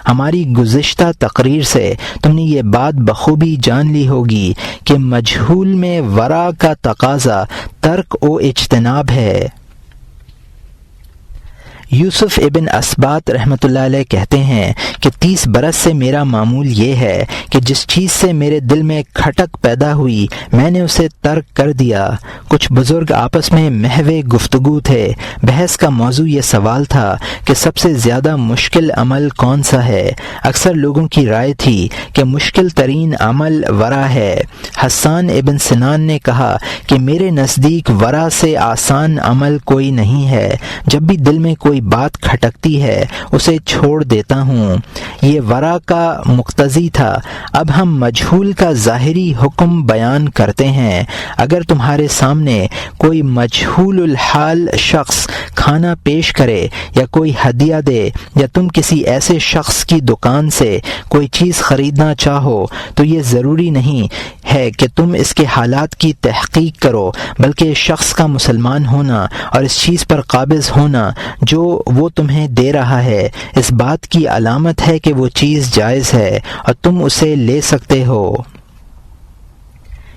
ہماری گزشتہ تقریر سے تم نے یہ بات بخوبی جان لی ہوگی کہ مجہول میں ورع کا تقاضا ترک و اجتناب ہے۔ یوسف ابن اسبات رحمۃ اللہ علیہ کہتے ہیں کہ 30 برس سے میرا معمول یہ ہے کہ جس چیز سے میرے دل میں کھٹک پیدا ہوئی میں نے اسے ترک کر دیا۔ کچھ بزرگ آپس میں محو گفتگو تھے۔ بحث کا موضوع یہ سوال تھا کہ سب سے زیادہ مشکل عمل کون سا ہے؟ اکثر لوگوں کی رائے تھی کہ مشکل ترین عمل ورع ہے۔ حسان ابن سنان نے کہا کہ میرے نزدیک ورع سے آسان عمل کوئی نہیں ہے۔ جب بھی دل میں کوئی بات کھٹکتی ہے اسے چھوڑ دیتا ہوں۔ یہ ورع کا مقتضی تھا۔ اب ہم مجہول کا ظاہری حکم بیان کرتے ہیں۔ اگر تمہارے سامنے کوئی مجہول الحال شخص کھانا پیش کرے یا کوئی ہدیہ دے یا تم کسی ایسے شخص کی دکان سے کوئی چیز خریدنا چاہو تو یہ ضروری نہیں ہے کہ تم اس کے حالات کی تحقیق کرو، بلکہ اس شخص کا مسلمان ہونا اور اس چیز پر قابض ہونا جو وہ تمہیں دے رہا ہے اس بات کی علامت ہے کہ وہ چیز جائز ہے اور تم اسے لے سکتے ہو۔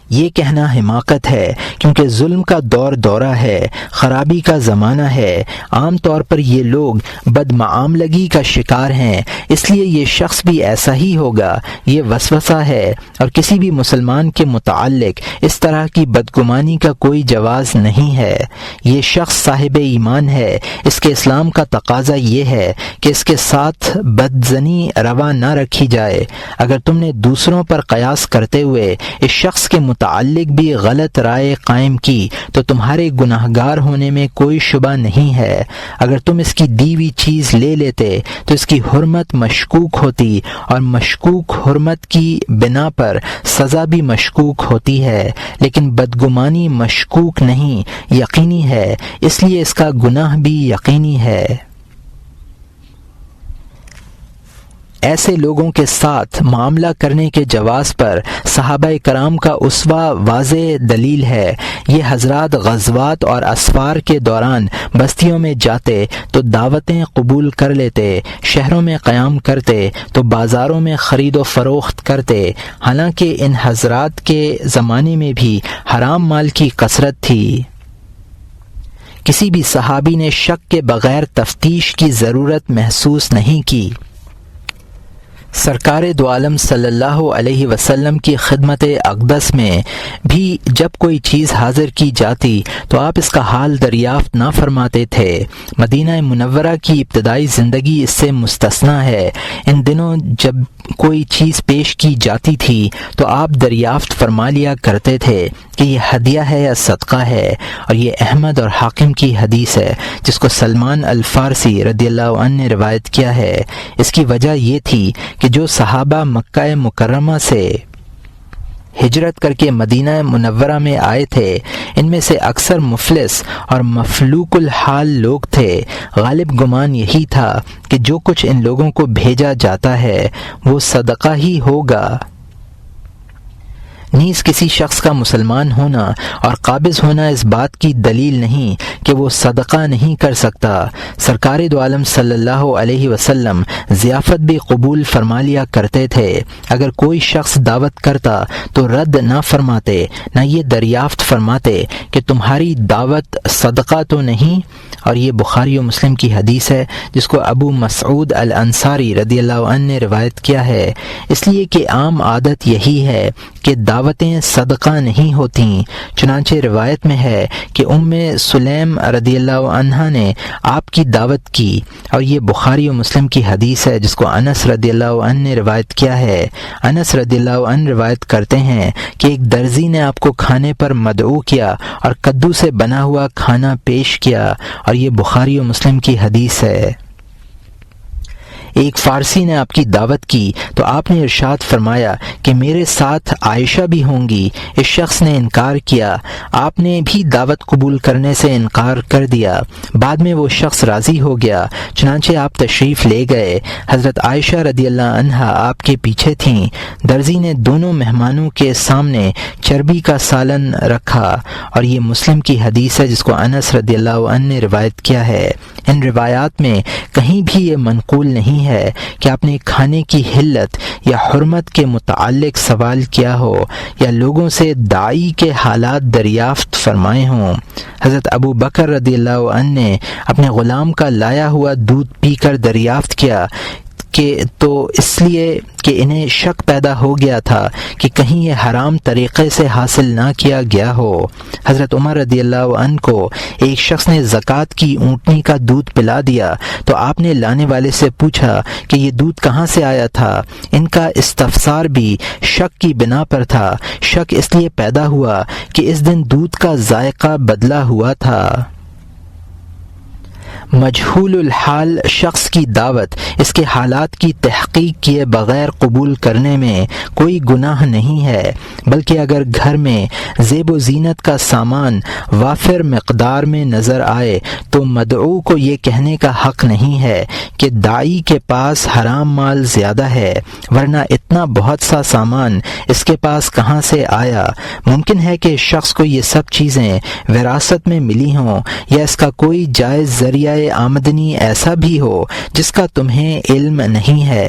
یہ کہنا حماقت ہے، کیونکہ ظلم کا دورہ ہے، خرابی کا زمانہ ہے۔ عام طور پر یہ لوگ بدمعاملگی کا شکار ہیں، اس لیے یہ شخص بھی ایسا ہی ہوگا۔ یہ وسوسہ ہے اور کسی بھی مسلمان کے متعلق اس طرح کی بدگمانی کا کوئی جواز نہیں ہے۔ یہ شخص صاحب ایمان ہے، اس کے اسلام کا تقاضا یہ ہے کہ اس کے ساتھ بدزنی روا نہ رکھی جائے۔ اگر تم نے دوسروں پر قیاس کرتے ہوئے اس شخص کے متعلق بھی غلط رائے قائم کی تو تمہارے گناہگار ہونے میں کوئی شبہ نہیں ہے۔ اگر تم اس کی دی ہوئی چیز لے لیتے تو اس کی حرمت مشکوک ہوتی اور مشکوک حرمت کی بنا پر سزا بھی مشکوک ہوتی ہے، لیکن بدگمانی مشکوک نہیں، یقینی ہے، اس لیے اس کا گناہ بھی یقینی ہے۔ ایسے لوگوں کے ساتھ معاملہ کرنے کے جواز پر صحابہ کرام کا اسوہ واضح دلیل ہے۔ یہ حضرات غزوات اور اسفار کے دوران بستیوں میں جاتے تو دعوتیں قبول کر لیتے، شہروں میں قیام کرتے تو بازاروں میں خرید و فروخت کرتے۔ حالانکہ ان حضرات کے زمانے میں بھی حرام مال کی کثرت تھی۔ کسی بھی صحابی نے شک کے بغیر تفتیش کی ضرورت محسوس نہیں کی۔ سرکار دو عالم صلی اللہ علیہ وسلم کی خدمت اقدس میں بھی جب کوئی چیز حاضر کی جاتی تو آپ اس کا حال دریافت نہ فرماتے تھے۔ مدینہ منورہ کی ابتدائی زندگی اس سے مستثنیٰ ہے۔ ان دنوں جب کوئی چیز پیش کی جاتی تھی تو آپ دریافت فرما لیا کرتے تھے کہ یہ ہدیہ ہے یا صدقہ ہے، اور یہ احمد اور حاکم کی حدیث ہے جس کو سلمان الفارسی رضی اللہ عنہ نے روایت کیا ہے۔ اس کی وجہ یہ تھی کہ جو صحابہ مکہ مکرمہ سے ہجرت کر کے مدینہ منورہ میں آئے تھے ان میں سے اکثر مفلس اور مفلوک الحال لوگ تھے۔ غالب گمان یہی تھا کہ جو کچھ ان لوگوں کو بھیجا جاتا ہے وہ صدقہ ہی ہوگا۔ نیز کسی شخص کا مسلمان ہونا اور قابض ہونا اس بات کی دلیل نہیں کہ وہ صدقہ نہیں کر سکتا۔ سرکار دو عالم صلی اللہ علیہ وسلم ضیافت بھی قبول فرما لیا کرتے تھے۔ اگر کوئی شخص دعوت کرتا تو رد نہ فرماتے، نہ یہ دریافت فرماتے کہ تمہاری دعوت صدقہ تو نہیں، اور یہ بخاری و مسلم کی حدیث ہے جس کو ابو مسعود الانصاری رضی اللہ عنہ نے روایت کیا ہے۔ اس لیے کہ عام عادت یہی ہے کہ دعوتیں صدقہ نہیں ہوتیں۔ چنانچہ روایت میں ہے کہ ام سلیم رضی اللہ عنہا نے آپ کی دعوت کی، اور یہ بخاری و مسلم کی حدیث ہے جس کو انس رضی اللہ عنہ نے روایت کیا ہے۔ انس رضی اللہ عنہ روایت کرتے ہیں کہ ایک درزی نے آپ کو کھانے پر مدعو کیا اور کدو سے بنا ہوا کھانا پیش کیا، اور یہ بخاری و مسلم کی حدیث ہے۔ ایک فارسی نے آپ کی دعوت کی تو آپ نے ارشاد فرمایا کہ میرے ساتھ عائشہ بھی ہوں گی۔ اس شخص نے انکار کیا، آپ نے بھی دعوت قبول کرنے سے انکار کر دیا۔ بعد میں وہ شخص راضی ہو گیا، چنانچہ آپ تشریف لے گئے۔ حضرت عائشہ رضی اللہ عنہا آپ کے پیچھے تھیں۔ درزی نے دونوں مہمانوں کے سامنے چربی کا سالن رکھا، اور یہ مسلم کی حدیث ہے جس کو انس رضی اللہ عنہ نے روایت کیا ہے۔ ان روایات میں کہیں بھی یہ منقول نہیں ہے کہ آپ نے کھانے کی حلت یا حرمت کے متعلق سوال کیا ہو یا لوگوں سے داعی کے حالات دریافت فرمائے ہوں۔ حضرت ابو بکر رضی اللہ عنہ نے اپنے غلام کا لایا ہوا دودھ پی کر دریافت کیا کہ تو اس لیے کہ انہیں شک پیدا ہو گیا تھا کہ کہیں یہ حرام طریقے سے حاصل نہ کیا گیا ہو۔ حضرت عمر رضی اللہ عنہ کو ایک شخص نے زکوٰۃ کی اونٹنی کا دودھ پلا دیا تو آپ نے لانے والے سے پوچھا کہ یہ دودھ کہاں سے آیا تھا۔ ان کا استفسار بھی شک کی بنا پر تھا۔ شک اس لیے پیدا ہوا کہ اس دن دودھ کا ذائقہ بدلا ہوا تھا۔ مجہول الحال شخص کی دعوت اس کے حالات کی تحقیق کیے بغیر قبول کرنے میں کوئی گناہ نہیں ہے، بلکہ اگر گھر میں زیب و زینت کا سامان وافر مقدار میں نظر آئے تو مدعو کو یہ کہنے کا حق نہیں ہے کہ داعی کے پاس حرام مال زیادہ ہے، ورنہ اتنا بہت سا سامان اس کے پاس کہاں سے آیا۔ ممکن ہے کہ شخص کو یہ سب چیزیں وراثت میں ملی ہوں، یا اس کا کوئی جائز ذریعہ آمدنی ایسا بھی ہو جس کا تمہیں علم نہیں ہے۔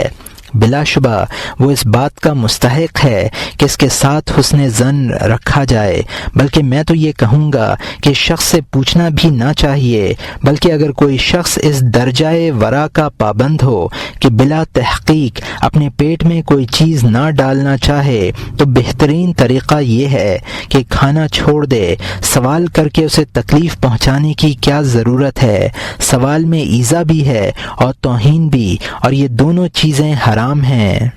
بلا شبہ وہ اس بات کا مستحق ہے کہ اس کے ساتھ حسن ظن رکھا جائے، بلکہ میں تو یہ کہوں گا کہ شخص سے پوچھنا بھی نہ چاہیے، بلکہ اگر کوئی شخص اس درجۂ ورع کا پابند ہو کہ بلا تحقیق اپنے پیٹ میں کوئی چیز نہ ڈالنا چاہے تو بہترین طریقہ یہ ہے کہ کھانا چھوڑ دے۔ سوال کر کے اسے تکلیف پہنچانے کی کیا ضرورت ہے؟ سوال میں ایذا بھی ہے اور توہین بھی، اور یہ دونوں چیزیں حرام ہیں۔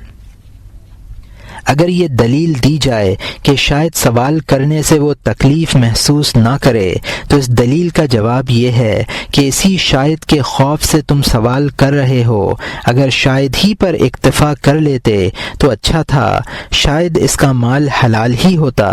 اگر یہ دلیل دی جائے کہ شاید سوال کرنے سے وہ تکلیف محسوس نہ کرے تو اس دلیل کا جواب یہ ہے کہ اسی شاید کے خوف سے تم سوال کر رہے ہو۔ اگر شاید ہی پر اکتفا کر لیتے تو اچھا تھا، شاید اس کا مال حلال ہی ہوتا۔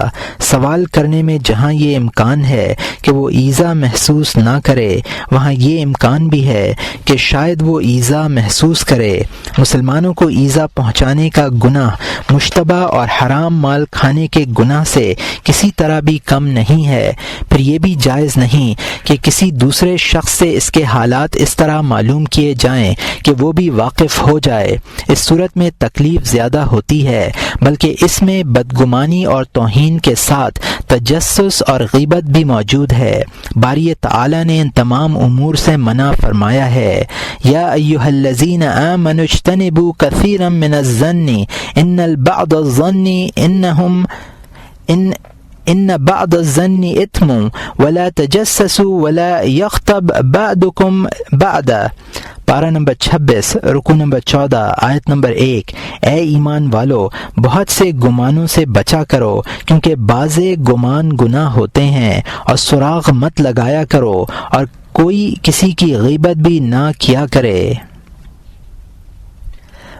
سوال کرنے میں جہاں یہ امکان ہے کہ وہ ایذا محسوس نہ کرے، وہاں یہ امکان بھی ہے کہ شاید وہ ایذا محسوس کرے۔ مسلمانوں کو ایذا پہنچانے کا گناہ مشتبہ اور حرام مال کھانے کے گناہ سے کسی طرح بھی کم نہیں ہے۔ پھر یہ بھی جائز نہیں کہ کسی دوسرے شخص سے اس کے حالات اس طرح معلوم کیے جائیں کہ وہ بھی واقف ہو جائے۔ اس صورت میں تکلیف زیادہ ہوتی ہے، بلکہ اس میں بدگمانی اور توہین کے ساتھ تجسس اور غیبت بھی موجود ہے۔ باری تعالی نے ان تمام امور سے منع فرمایا ہے۔ یا ایھا الذین آمنوا اجتنبوا کثیرا من الظن ان بعض الظن ان بعض الظن اثم ولا تجسسوا ولا یغتب بعضکم بعضا۔ پارہ نمبر 26 رکوع نمبر 14 آیت نمبر 1۔ اے ایمان والو، بہت سے گمانوں سے بچا کرو، کیونکہ بعض گمان گناہ ہوتے ہیں، اور سراغ مت لگایا کرو، اور کوئی کسی کی غیبت بھی نہ کیا کرے۔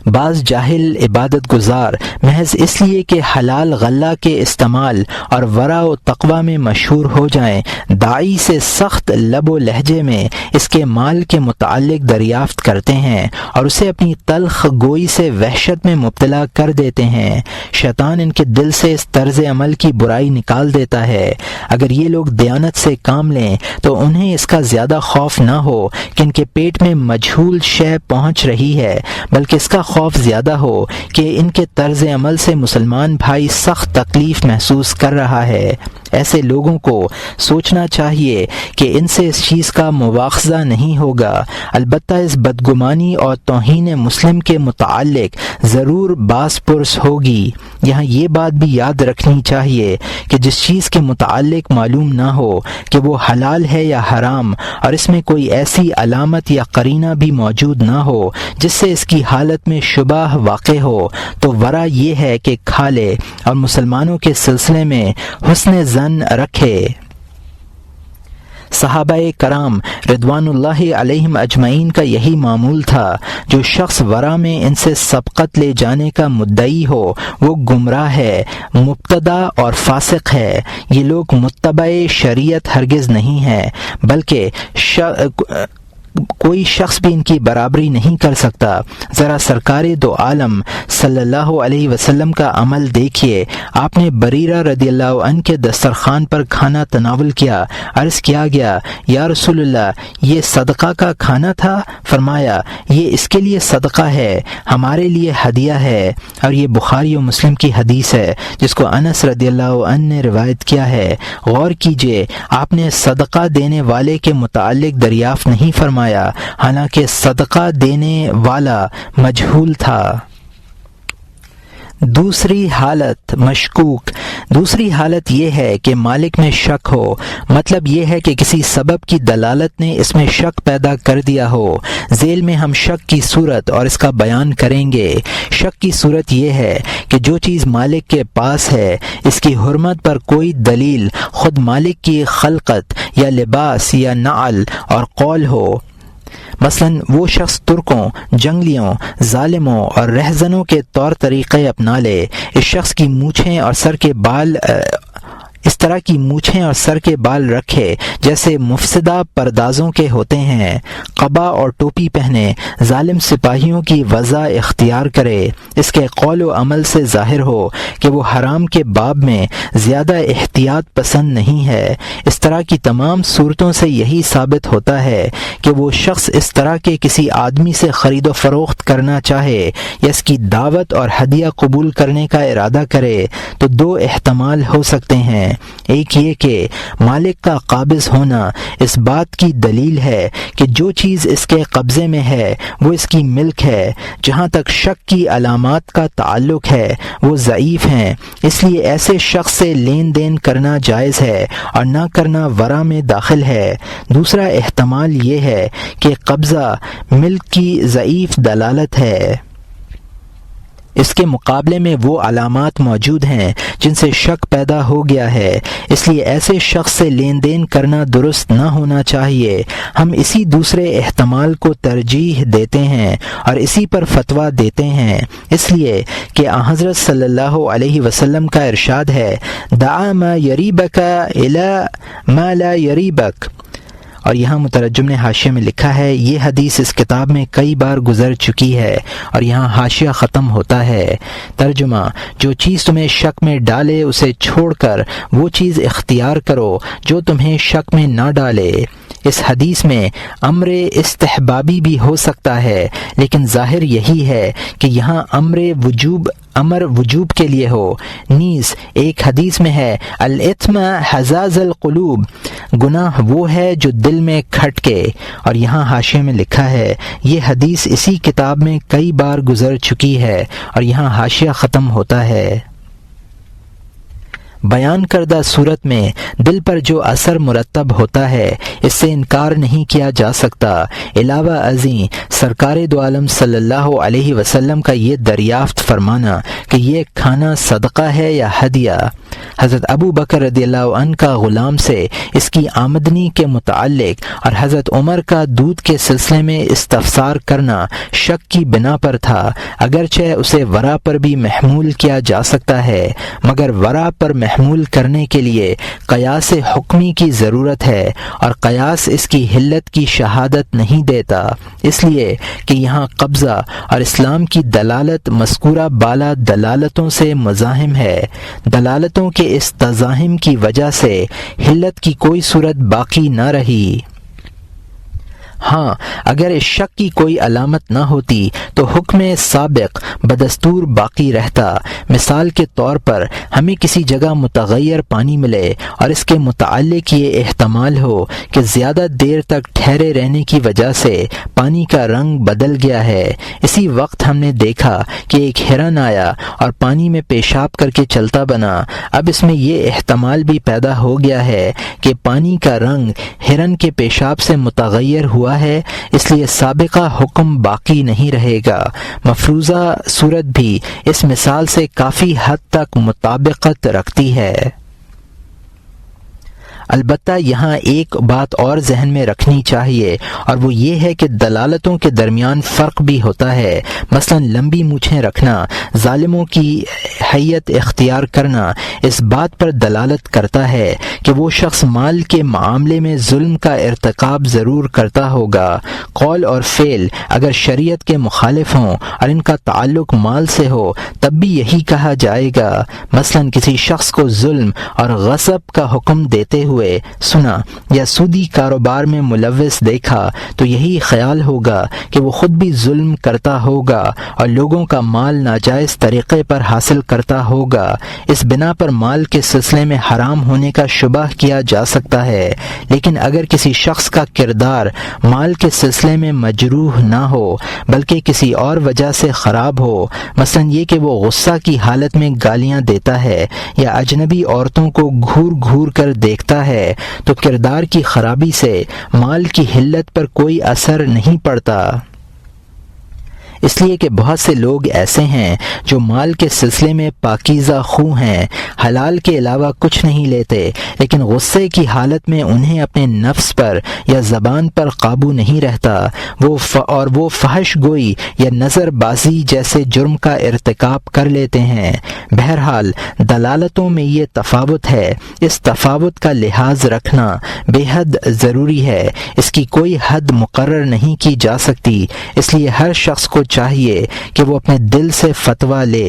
بعض جاہل عبادت گزار محض اس لیے کہ حلال غلہ کے استعمال اور ورع و تقوی میں مشہور ہو جائیں، داعی سے سخت لب و لہجے میں اس کے مال کے متعلق دریافت کرتے ہیں اور اسے اپنی تلخ گوئی سے وحشت میں مبتلا کر دیتے ہیں۔ شیطان ان کے دل سے اس طرز عمل کی برائی نکال دیتا ہے۔ اگر یہ لوگ دیانت سے کام لیں تو انہیں اس کا زیادہ خوف نہ ہو کہ ان کے پیٹ میں مجہول شے پہنچ رہی ہے، بلکہ اس کا خوف زیادہ ہو کہ ان کے طرز عمل سے مسلمان بھائی سخت تکلیف محسوس کر رہا ہے۔ ایسے لوگوں کو سوچنا چاہیے کہ ان سے اس چیز کا مواخذہ نہیں ہوگا، البتہ اس بدگمانی اور توہین مسلم کے متعلق ضرور باس پرس ہوگی۔ یہاں یہ بات بھی یاد رکھنی چاہیے کہ جس چیز کے متعلق معلوم نہ ہو کہ وہ حلال ہے یا حرام، اور اس میں کوئی ایسی علامت یا قرینہ بھی موجود نہ ہو جس سے اس کی حالت میں شبہ واقع ہو، تو ورع یہ ہے کہ کھا لے اور مسلمانوں کے سلسلے میں حسن ظن رکھے۔ صحابہ کرام رضوان اللہ علیہم اجمعین کا یہی معمول تھا۔ جو شخص ورا میں ان سے سبقت لے جانے کا مدعی ہو وہ گمراہ ہے، مبتدع اور فاسق ہے۔ یہ لوگ متبع شریعت ہرگز نہیں ہے، بلکہ کوئی شخص بھی ان کی برابری نہیں کر سکتا۔ ذرا سرکار دو عالم صلی اللہ علیہ وسلم کا عمل دیکھیے۔ آپ نے بریرہ رضی اللہ عنہ کے دسترخوان پر کھانا تناول کیا۔ عرض کیا گیا یا رسول اللہ یہ صدقہ کا کھانا تھا؟ فرمایا یہ اس کے لیے صدقہ ہے، ہمارے لیے ہدیہ ہے۔ اور یہ بخاری و مسلم کی حدیث ہے جس کو انس رضی اللہ عنہ نے روایت کیا ہے۔ غور کیجئے، آپ نے صدقہ دینے والے کے متعلق دریافت نہیں فرمایا، حالانکہ صدقہ دینے والا مجہول تھا۔ دوسری حالت مشکوک۔ دوسری حالت یہ ہے کہ مالک میں شک ہو، مطلب یہ ہے کہ کسی سبب کی دلالت نے اس میں شک پیدا کر دیا ہو۔ ذیل میں ہم شک کی صورت اور اس کا بیان کریں گے۔ شک کی صورت یہ ہے کہ جو چیز مالک کے پاس ہے اس کی حرمت پر کوئی دلیل خود مالک کی خلقت یا لباس یا نعل اور قول ہو۔ مثلا وہ شخص ترکوں، جنگلیوں، ظالموں اور رہزنوں کے طور طریقے اپنا لے۔ اس شخص کی مونچھیں اور سر کے بال اس طرح کی مونچھیں اور سر کے بال رکھے جیسے مفسدہ پردازوں کے ہوتے ہیں، قبا اور ٹوپی پہنے، ظالم سپاہیوں کی وضع اختیار کرے۔ اس کے قول و عمل سے ظاہر ہو کہ وہ حرام کے باب میں زیادہ احتیاط پسند نہیں ہے۔ اس طرح کی تمام صورتوں سے یہی ثابت ہوتا ہے کہ وہ شخص اس طرح کے کسی آدمی سے خرید و فروخت کرنا چاہے یا اس کی دعوت اور ہدیہ قبول کرنے کا ارادہ کرے تو دو احتمال ہو سکتے ہیں۔ ایک یہ کہ مالک کا قابض ہونا اس بات کی دلیل ہے کہ جو چیز اس کے قبضے میں ہے وہ اس کی ملک ہے۔ جہاں تک شک کی علامات کا تعلق ہے وہ ضعیف ہیں، اس لیے ایسے شخص سے لین دین کرنا جائز ہے اور نہ کرنا ورع میں داخل ہے۔ دوسرا احتمال یہ ہے کہ قبضہ ملک کی ضعیف دلالت ہے، اس کے مقابلے میں وہ علامات موجود ہیں جن سے شک پیدا ہو گیا ہے، اس لیے ایسے شخص سے لین دین کرنا درست نہ ہونا چاہیے۔ ہم اسی دوسرے احتمال کو ترجیح دیتے ہیں اور اسی پر فتویٰ دیتے ہیں، اس لیے کہ حضرت صلی اللہ علیہ وسلم کا ارشاد ہے دع ما یریبک الی ما لا یریبک۔ اور یہاں مترجم نے حاشیے میں لکھا ہے یہ حدیث اس کتاب میں کئی بار گزر چکی ہے، اور یہاں حاشیہ ختم ہوتا ہے۔ ترجمہ: جو چیز تمہیں شک میں ڈالے اسے چھوڑ کر وہ چیز اختیار کرو جو تمہیں شک میں نہ ڈالے۔ اس حدیث میں امر استحبابی بھی ہو سکتا ہے، لیکن ظاہر یہی ہے کہ یہاں امر وجوب کے لیے ہو۔ نیز ایک حدیث میں ہے الاثم حزاز القلوب، گناہ وہ ہے جو دل میں کھٹکے، اور یہاں حاشیے میں لکھا ہے یہ حدیث اسی کتاب میں کئی بار گزر چکی ہے، اور یہاں حاشیہ ختم ہوتا ہے۔ بیان کردہ صورت میں دل پر جو اثر مرتب ہوتا ہے اس سے انکار نہیں کیا جا سکتا۔ علاوہ ازیں سرکار دو عالم صلی اللہ علیہ وسلم کا یہ دریافت فرمانا کہ یہ کھانا صدقہ ہے یا ہدیہ، حضرت ابو بکر رضی اللہ عنہ کا غلام سے اس کی آمدنی کے متعلق اور حضرت عمر کا دودھ کے سلسلے میں استفسار کرنا شک کی بنا پر تھا، اگرچہ اسے ورع پر بھی محمول کیا جا سکتا ہے، مگر ورع پر محمول کرنے کے لیے قیاس حکمی کی ضرورت ہے، اور قیاس اس کی حلت کی شہادت نہیں دیتا، اس لیے کہ یہاں قبضہ اور اسلام کی دلالت مذکورہ بالا دلالتوں سے مزاحم ہے۔ دلالتوں کے اس تزاحم کی وجہ سے حلت کی کوئی صورت باقی نہ رہی۔ ہاں اگر اس شک کی کوئی علامت نہ ہوتی تو حکم سابق بدستور باقی رہتا۔ مثال کے طور پر ہمیں کسی جگہ متغیر پانی ملے اور اس کے متعلق یہ احتمال ہو کہ زیادہ دیر تک ٹھہرے رہنے کی وجہ سے پانی کا رنگ بدل گیا ہے۔ اسی وقت ہم نے دیکھا کہ ایک ہرن آیا اور پانی میں پیشاب کر کے چلتا بنا۔ اب اس میں یہ احتمال بھی پیدا ہو گیا ہے کہ پانی کا رنگ ہرن کے پیشاب سے متغیر ہوا ہے، اس لیے سابقہ حکم باقی نہیں رہے گا۔ مفروضہ صورت بھی اس مثال سے کافی حد تک مطابقت رکھتی ہے۔ البتہ یہاں ایک بات اور ذہن میں رکھنی چاہیے، اور وہ یہ ہے کہ دلالتوں کے درمیان فرق بھی ہوتا ہے۔ مثلا لمبی مونچھیں رکھنا، ظالموں کی حیت اختیار کرنا اس بات پر دلالت کرتا ہے کہ وہ شخص مال کے معاملے میں ظلم کا ارتکاب ضرور کرتا ہوگا۔ قول اور فعل اگر شریعت کے مخالف ہوں اور ان کا تعلق مال سے ہو تب بھی یہی کہا جائے گا۔ مثلا کسی شخص کو ظلم اور غصب کا حکم دیتے ہوئے سنا یا سودی کاروبار میں ملوث دیکھا تو یہی خیال ہوگا کہ وہ خود بھی ظلم کرتا ہوگا اور لوگوں کا مال ناجائز طریقے پر حاصل کرتا ہوگا۔ اس بنا پر مال کے سلسلے میں حرام ہونے کا شبہ کیا جا سکتا ہے، لیکن اگر کسی شخص کا کردار مال کے سلسلے میں مجروح نہ ہو بلکہ کسی اور وجہ سے خراب ہو، مثلا یہ کہ وہ غصہ کی حالت میں گالیاں دیتا ہے یا اجنبی عورتوں کو گھور گھور کر دیکھتا ہے، تو کردار کی خرابی سے مال کی حلت پر کوئی اثر نہیں پڑتا۔ اس لیے کہ بہت سے لوگ ایسے ہیں جو مال کے سلسلے میں پاکیزہ خو ہیں، حلال کے علاوہ کچھ نہیں لیتے، لیکن غصے کی حالت میں انہیں اپنے نفس پر یا زبان پر قابو نہیں رہتا، وہ فحش گوئی یا نظر بازی جیسے جرم کا ارتکاب کر لیتے ہیں۔ بہرحال دلالتوں میں یہ تفاوت ہے، اس تفاوت کا لحاظ رکھنا بے حد ضروری ہے، اس کی کوئی حد مقرر نہیں کی جا سکتی، اس لیے ہر شخص کو چاہیے کہ وہ اپنے دل سے فتویٰ لے۔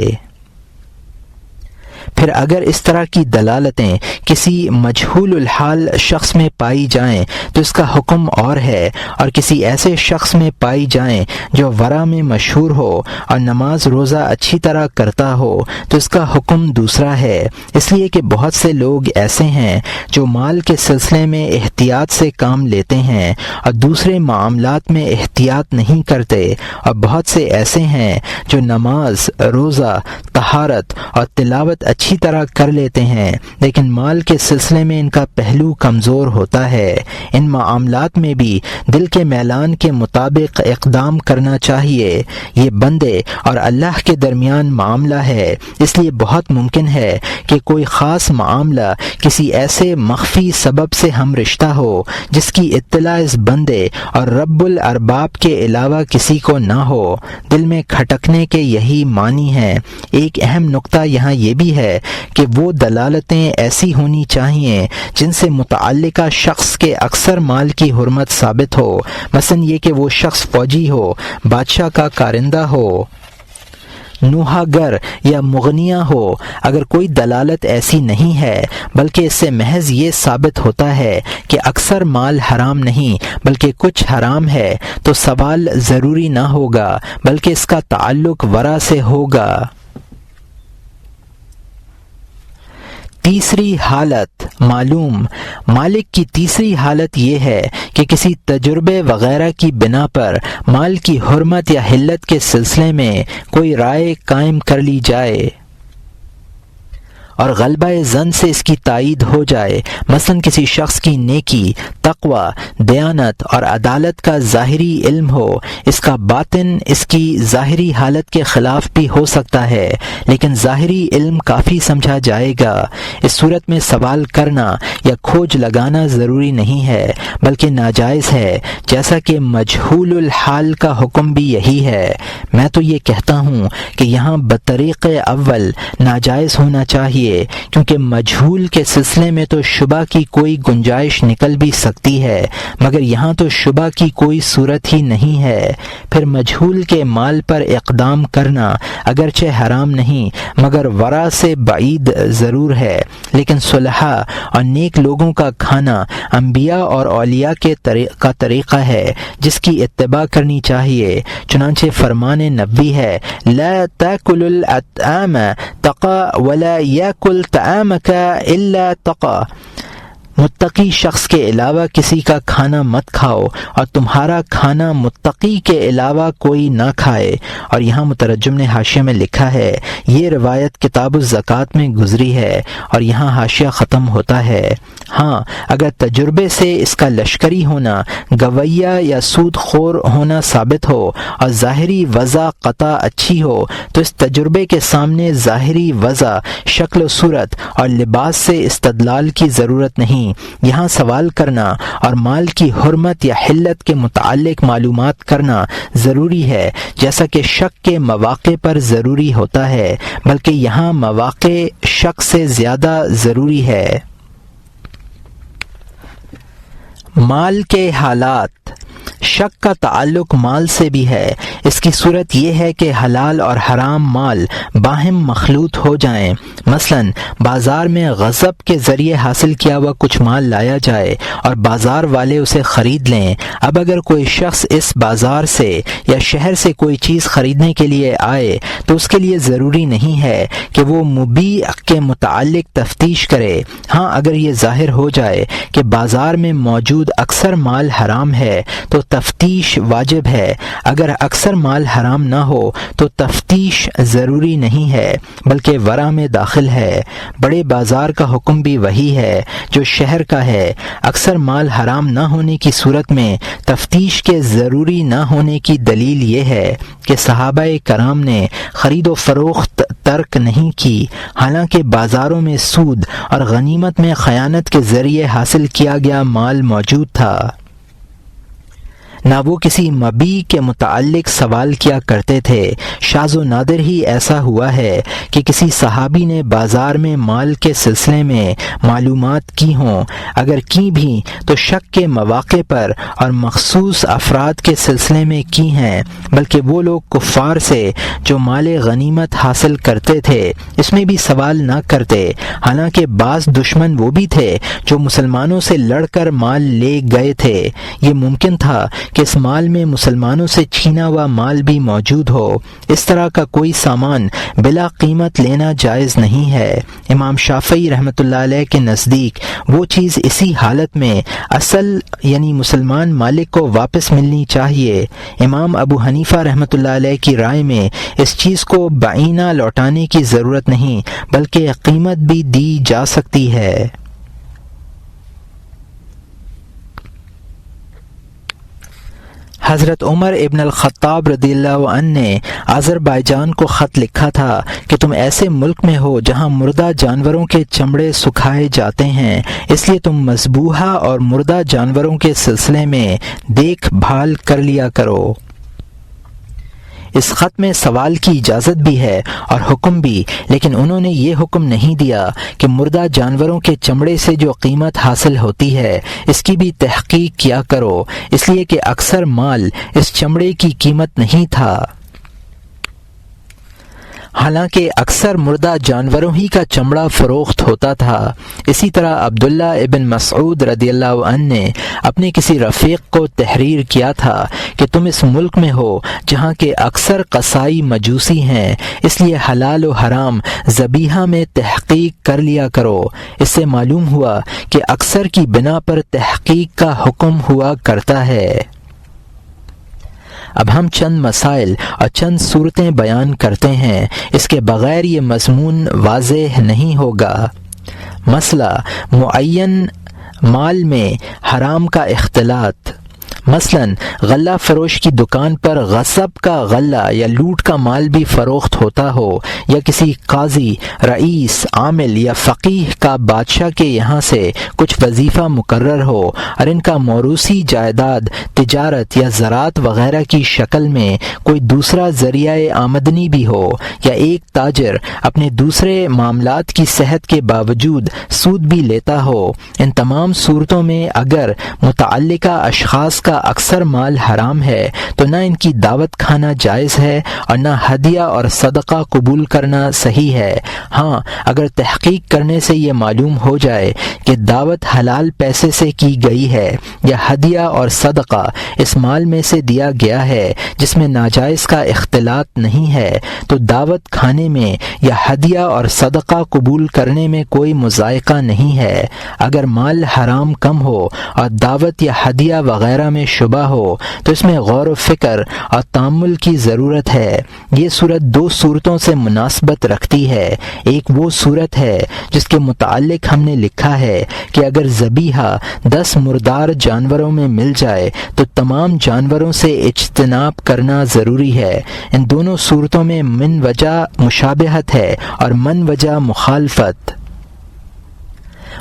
پھر اگر اس طرح کی دلالتیں کسی مجہول الحال شخص میں پائی جائیں تو اس کا حکم اور ہے، اور کسی ایسے شخص میں پائی جائیں جو ورع میں مشہور ہو اور نماز روزہ اچھی طرح کرتا ہو تو اس کا حکم دوسرا ہے۔ اس لیے کہ بہت سے لوگ ایسے ہیں جو مال کے سلسلے میں احتیاط سے کام لیتے ہیں اور دوسرے معاملات میں احتیاط نہیں کرتے، اور بہت سے ایسے ہیں جو نماز، روزہ، طہارت اور تلاوت اچھی طرح کر لیتے ہیں لیکن مال کے سلسلے میں ان کا پہلو کمزور ہوتا ہے۔ ان معاملات میں بھی دل کے میلان کے مطابق اقدام کرنا چاہیے۔ یہ بندے اور اللہ کے درمیان معاملہ ہے، اس لیے بہت ممکن ہے کہ کوئی خاص معاملہ کسی ایسے مخفی سبب سے ہم رشتہ ہو جس کی اطلاع اس بندے اور رب الارباب کے علاوہ کسی کو نہ ہو۔ دل میں کھٹکنے کے یہی معنی ہیں۔ ایک اہم نقطہ یہاں یہ بھی ہے کہ وہ دلالتیں ایسی ہونی چاہیے جن سے متعلقہ شخص کے اکثر مال کی حرمت ثابت ہو، مثلا یہ کہ وہ شخص فوجی ہو، بادشاہ کا کارندہ ہو، نوحہ گر یا مغنیہ ہو۔ اگر کوئی دلالت ایسی نہیں ہے بلکہ اس سے محض یہ ثابت ہوتا ہے کہ اکثر مال حرام نہیں بلکہ کچھ حرام ہے تو سوال ضروری نہ ہوگا بلکہ اس کا تعلق ورع سے ہوگا۔ تیسری حالت معلوم مالک کی تیسری حالت یہ ہے کہ کسی تجربے وغیرہ کی بنا پر مال کی حرمت یا حلت کے سلسلے میں کوئی رائے قائم کر لی جائے اور غلبہ ظن سے اس کی تائید ہو جائے۔ مثلا کسی شخص کی نیکی، تقوی، دیانت اور عدالت کا ظاہری علم ہو، اس کا باطن اس کی ظاہری حالت کے خلاف بھی ہو سکتا ہے لیکن ظاہری علم کافی سمجھا جائے گا۔ اس صورت میں سوال کرنا یا کھوج لگانا ضروری نہیں ہے بلکہ ناجائز ہے، جیسا کہ مجہول الحال کا حکم بھی یہی ہے۔ میں تو یہ کہتا ہوں کہ یہاں بطریق اول ناجائز ہونا چاہیے، کیونکہ مجہول کے سلسلے میں تو شبہ کی کوئی گنجائش نکل بھی سکتی ہے، مگر یہاں تو شبہ کی کوئی صورت ہی نہیں ہے۔ پھر مجہول کے مال پر اقدام کرنا اگرچہ حرام نہیں مگر ورع سے بعید ضرور ہے، لیکن صلحاء اور نیک لوگوں کا کھانا انبیاء اور اولیاء کا طریقہ ہے جس کی اتباع کرنی چاہیے۔ چنانچہ فرمان نبی ہے، لا تاکل الاطعام تقا ولا یاکل طعامک الا تقا، متقی شخص کے علاوہ کسی کا کھانا مت کھاؤ اور تمہارا کھانا متقی کے علاوہ کوئی نہ کھائے۔ اور یہاں مترجم نے حاشیہ میں لکھا ہے، یہ روایت کتاب الزکوٰۃ میں گزری ہے، اور یہاں حاشیہ ختم ہوتا ہے۔ ہاں اگر تجربے سے اس کا لشکری ہونا، گویہ یا سود خور ہونا ثابت ہو اور ظاہری وضع قطع اچھی ہو تو اس تجربے کے سامنے ظاہری وضع، شکل و صورت اور لباس سے استدلال کی ضرورت نہیں، یہاں سوال کرنا اور مال کی حرمت یا حلت کے متعلق معلومات کرنا ضروری ہے، جیسا کہ شک کے مواقع پر ضروری ہوتا ہے، بلکہ یہاں مواقع شک سے زیادہ ضروری ہے۔ مال کے حالات۔ شک کا تعلق مال سے بھی ہے۔ اس کی صورت یہ ہے کہ حلال اور حرام مال باہم مخلوط ہو جائیں۔ مثلا بازار میں غصب کے ذریعے حاصل کیا ہوا کچھ مال لایا جائے اور بازار والے اسے خرید لیں۔ اب اگر کوئی شخص اس بازار سے یا شہر سے کوئی چیز خریدنے کے لیے آئے تو اس کے لیے ضروری نہیں ہے کہ وہ مبیع کے متعلق تفتیش کرے۔ ہاں، اگر یہ ظاہر ہو جائے کہ بازار میں موجود اکثر مال حرام ہے تو تفتیش واجب ہے۔ اگر اکثر مال حرام نہ ہو تو تفتیش ضروری نہیں ہے بلکہ ورع میں داخل ہے۔ بڑے بازار کا حکم بھی وہی ہے جو شہر کا ہے۔ اکثر مال حرام نہ ہونے کی صورت میں تفتیش کے ضروری نہ ہونے کی دلیل یہ ہے کہ صحابہ کرام نے خرید و فروخت ترک نہیں کی، حالانکہ بازاروں میں سود اور غنیمت میں خیانت کے ذریعے حاصل کیا گیا مال موجود تھا۔ نہ وہ کسی مبیع کے متعلق سوال کیا کرتے تھے۔ شاذ و نادر ہی ایسا ہوا ہے کہ کسی صحابی نے بازار میں مال کے سلسلے میں معلومات کی ہوں، اگر کی بھی تو شک کے مواقع پر اور مخصوص افراد کے سلسلے میں کی ہیں، بلکہ وہ لوگ کفار سے جو مال غنیمت حاصل کرتے تھے اس میں بھی سوال نہ کرتے، حالانکہ بعض دشمن وہ بھی تھے جو مسلمانوں سے لڑ کر مال لے گئے تھے۔ یہ ممکن تھا کہ اس مال میں مسلمانوں سے چھینا ہوا مال بھی موجود ہو۔ اس طرح کا کوئی سامان بلا قیمت لینا جائز نہیں ہے۔ امام شافعی رحمۃ اللہ علیہ کے نزدیک وہ چیز اسی حالت میں اصل یعنی مسلمان مالک کو واپس ملنی چاہیے۔ امام ابو حنیفہ رحمۃ اللہ علیہ کی رائے میں اس چیز کو بعینہ لوٹانے کی ضرورت نہیں بلکہ قیمت بھی دی جا سکتی ہے۔ حضرت عمر ابن الخطاب رضی اللہ عنہ نے آذربائیجان کو خط لکھا تھا کہ تم ایسے ملک میں ہو جہاں مردہ جانوروں کے چمڑے سکھائے جاتے ہیں، اس لیے تم مذبوحہ اور مردہ جانوروں کے سلسلے میں دیکھ بھال کر لیا کرو۔ اس خط میں سوال کی اجازت بھی ہے اور حکم بھی، لیکن انہوں نے یہ حکم نہیں دیا کہ مردہ جانوروں کے چمڑے سے جو قیمت حاصل ہوتی ہے اس کی بھی تحقیق کیا کرو، اس لیے کہ اکثر مال اس چمڑے کی قیمت نہیں تھا، حالانکہ اکثر مردہ جانوروں ہی کا چمڑا فروخت ہوتا تھا۔ اسی طرح عبداللہ ابن مسعود رضی اللہ عنہ نے اپنے کسی رفیق کو تحریر کیا تھا کہ تم اس ملک میں ہو جہاں کے اکثر قصائی مجوسی ہیں، اس لیے حلال و حرام ذبیحہ میں تحقیق کر لیا کرو۔ اس سے معلوم ہوا کہ اکثر کی بنا پر تحقیق کا حکم ہوا کرتا ہے۔ اب ہم چند مسائل اور چند صورتیں بیان کرتے ہیں، اس کے بغیر یہ مضمون واضح نہیں ہوگا۔ مسئلہ معین مال میں حرام کا اختلاط۔ مثلا غلہ فروش کی دکان پر غصب کا غلہ یا لوٹ کا مال بھی فروخت ہوتا ہو، یا کسی قاضی، رئیس، عامل یا فقیہ کا بادشاہ کے یہاں سے کچھ وظیفہ مقرر ہو اور ان کا موروثی جائیداد، تجارت یا زراعت وغیرہ کی شکل میں کوئی دوسرا ذریعہ آمدنی بھی ہو، یا ایک تاجر اپنے دوسرے معاملات کی صحت کے باوجود سود بھی لیتا ہو۔ ان تمام صورتوں میں اگر متعلقہ اشخاص کا اکثر مال حرام ہے تو نہ ان کی دعوت کھانا جائز ہے اور نہ ہدیہ اور صدقہ قبول کرنا صحیح ہے۔ ہاں، اگر تحقیق کرنے سے یہ معلوم ہو جائے کہ دعوت حلال پیسے سے کی گئی ہے یا ہدیہ اور صدقہ اس مال میں سے دیا گیا ہے جس میں ناجائز کا اختلاط نہیں ہے، تو دعوت کھانے میں یا ہدیہ اور صدقہ قبول کرنے میں کوئی مذائقہ نہیں ہے۔ اگر مال حرام کم ہو اور دعوت یا ہدیہ وغیرہ میں شبہ ہو تو اس میں غور و فکر اور تأمل کی ضرورت ہے۔ یہ صورت دو صورتوں سے مناسبت رکھتی ہے۔ ایک وہ صورت ہے جس کے متعلق ہم نے لکھا ہے کہ اگر ذبیحہ 10 مردار جانوروں میں مل جائے تو تمام جانوروں سے اجتناب کرنا ضروری ہے۔ ان دونوں صورتوں میں من وجہ مشابہت ہے اور من وجہ مخالفت۔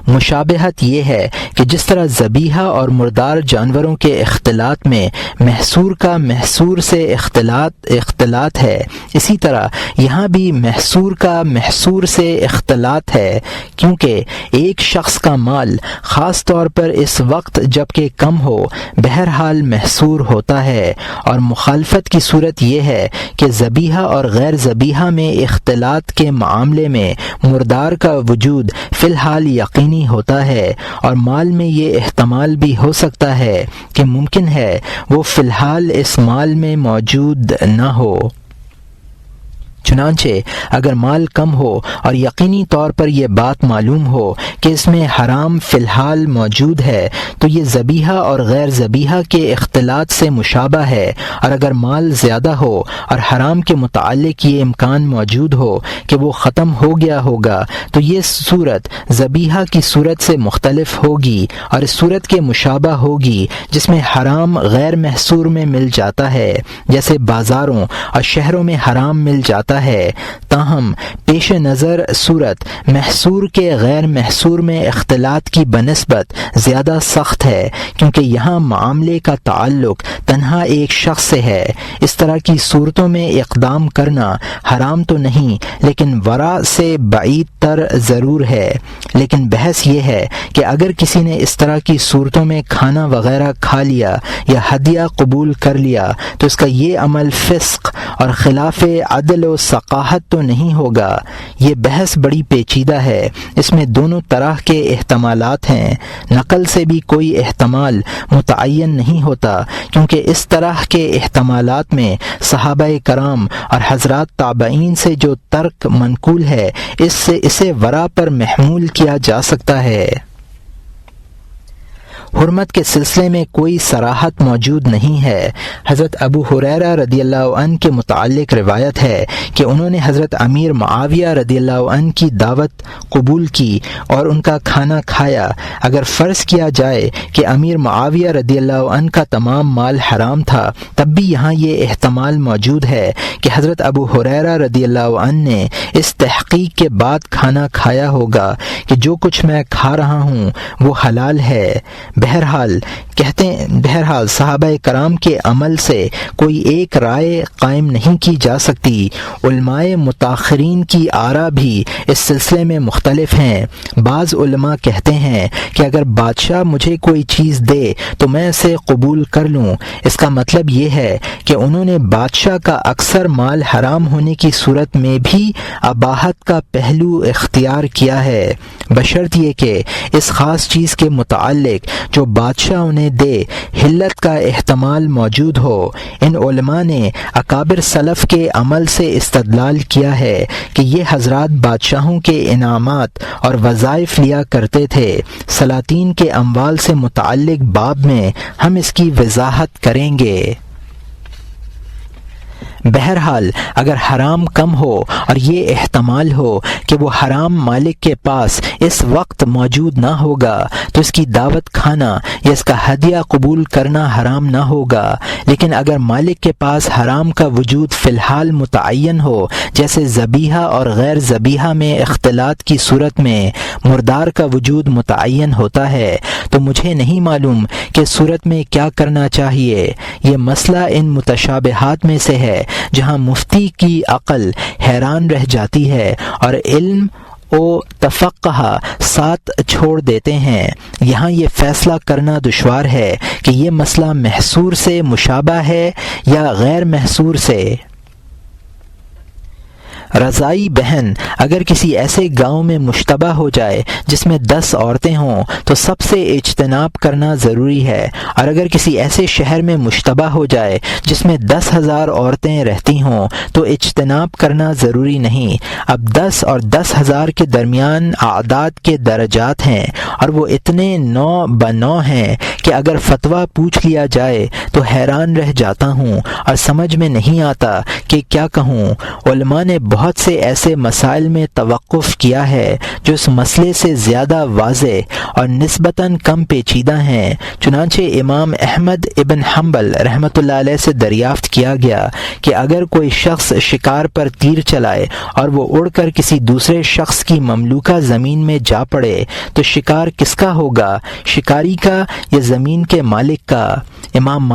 مشابہت یہ ہے کہ جس طرح ذبیحہ اور مردار جانوروں کے اختلاط میں محصور کا محصور سے اختلاط ہے، اسی طرح یہاں بھی محصور کا محصور سے اختلاط ہے، کیونکہ ایک شخص کا مال خاص طور پر اس وقت جب کہ کم ہو بہرحال محصور ہوتا ہے، اور مخالفت کی صورت یہ ہے کہ ذبیحہ اور غیر ذبیحہ میں اختلاط کے معاملے میں مردار کا وجود فی الحال یقینی ہوتا ہے، اور مال میں یہ احتمال بھی ہو سکتا ہے کہ ممکن ہے وہ فی الحال اس مال میں موجود نہ ہو۔ چنانچہ اگر مال کم ہو اور یقینی طور پر یہ بات معلوم ہو کہ اس میں حرام فی الحال موجود ہے تو یہ ذبیحہ اور غیر ذبیحہ کے اختلاط سے مشابہ ہے، اور اگر مال زیادہ ہو اور حرام کے متعلق یہ امکان موجود ہو کہ وہ ختم ہو گیا ہوگا تو یہ صورت ذبیحہ کی صورت سے مختلف ہوگی اور اس صورت کے مشابہ ہوگی جس میں حرام غیر محصور میں مل جاتا ہے، جیسے بازاروں اور شہروں میں حرام مل جاتا ہے۔ تاہم پیش نظر صورت محصور کے غیر محصور میں اختلاط کی بنسبت زیادہ سخت ہے، کیونکہ یہاں معاملے کا تعلق تنہا ایک شخص سے ہے۔ اس طرح کی صورتوں میں اقدام کرنا حرام تو نہیں لیکن ورع سے بعید تر ضرور ہے، لیکن بحث یہ ہے کہ اگر کسی نے اس طرح کی صورتوں میں کھانا وغیرہ کھا لیا یا ہدیہ قبول کر لیا تو اس کا یہ عمل فسق اور خلاف عدل و ثقافت تو نہیں ہوگا۔ یہ بحث بڑی پیچیدہ ہے، اس میں دونوں طرح کے احتمالات ہیں، نقل سے بھی کوئی احتمال متعین نہیں ہوتا، کیونکہ اس طرح کے احتمالات میں صحابہ کرام اور حضرات تابعین سے جو ترک منقول ہے اس سے اسے ورع پر محمول کیا جا سکتا ہے۔ حرمت کے سلسلے میں کوئی صراحت موجود نہیں ہے۔ حضرت ابو ہریرہ رضی اللہ عنہ کے متعلق روایت ہے کہ انہوں نے حضرت امیر معاویہ رضی اللہ عنہ کی دعوت قبول کی اور ان کا کھانا کھایا۔ اگر فرض کیا جائے کہ امیر معاویہ رضی اللہ عنہ کا تمام مال حرام تھا، تب بھی یہاں یہ احتمال موجود ہے کہ حضرت ابو ہریرہ رضی اللہ عنہ نے اس تحقیق کے بعد کھانا کھایا ہوگا کہ جو کچھ میں کھا رہا ہوں وہ حلال ہے۔ بہرحال صحابہ کرام کے عمل سے کوئی ایک رائے قائم نہیں کی جا سکتی۔ علماء متاخرین کی آراء بھی اس سلسلے میں مختلف ہیں۔ بعض علماء کہتے ہیں کہ اگر بادشاہ مجھے کوئی چیز دے تو میں اسے قبول کر لوں۔ اس کا مطلب یہ ہے کہ انہوں نے بادشاہ کا اکثر مال حرام ہونے کی صورت میں بھی اباحت کا پہلو اختیار کیا ہے، بشرط یہ کہ اس خاص چیز کے متعلق جو بادشاہ انہیں دے حلت کا احتمال موجود ہو۔ ان علماء نے اکابر سلف کے عمل سے استدلال کیا ہے کہ یہ حضرات بادشاہوں کے انعامات اور وظائف لیا کرتے تھے۔ سلاطین کے اموال سے متعلق باب میں ہم اس کی وضاحت کریں گے۔ بہرحال اگر حرام کم ہو اور یہ احتمال ہو کہ وہ حرام مالک کے پاس اس وقت موجود نہ ہوگا تو اس کی دعوت کھانا یا اس کا ہدیہ قبول کرنا حرام نہ ہوگا، لیکن اگر مالک کے پاس حرام کا وجود فی الحال متعین ہو، جیسے ذبیحہ اور غیر ذبیحہ میں اختلاط کی صورت میں مردار کا وجود متعین ہوتا ہے، تو مجھے نہیں معلوم کہ صورت میں کیا کرنا چاہیے۔ یہ مسئلہ ان متشابہات میں سے ہے جہاں مفتی کی عقل حیران رہ جاتی ہے اور علم و تفقہ ساتھ چھوڑ دیتے ہیں۔ یہاں یہ فیصلہ کرنا دشوار ہے کہ یہ مسئلہ محصور سے مشابہ ہے یا غیر محصور سے۔ رضائی بہن اگر کسی ایسے گاؤں میں مشتبہ ہو جائے جس میں 10 عورتیں ہوں تو سب سے اجتناب کرنا ضروری ہے، اور اگر کسی ایسے شہر میں مشتبہ ہو جائے جس میں 10,000 عورتیں رہتی ہوں تو اجتناب کرنا ضروری نہیں۔ اب 10 اور 10,000 کے درمیان اعداد کے درجات ہیں اور وہ اتنے 9 ہیں کہ اگر فتویٰ پوچھ لیا جائے تو حیران رہ جاتا ہوں اور سمجھ میں نہیں آتا کہ کیا کہوں، علماء نے بہت سے ایسے مسائل میں توقف کیا ہے جو اس مسئلے سے زیادہ واضح اور نسبتاً کم پیچیدہ ہیں۔ چنانچہ امام احمد ابن حنبل رحمۃ اللہ علیہ سے دریافت کیا گیا کہ اگر کوئی شخص شکار پر تیر چلائے اور وہ اڑ کر کسی دوسرے شخص کی مملوکہ زمین میں جا پڑے تو شکار کس کا ہوگا، شکاری کا یا زمین کے مالک کا؟ امام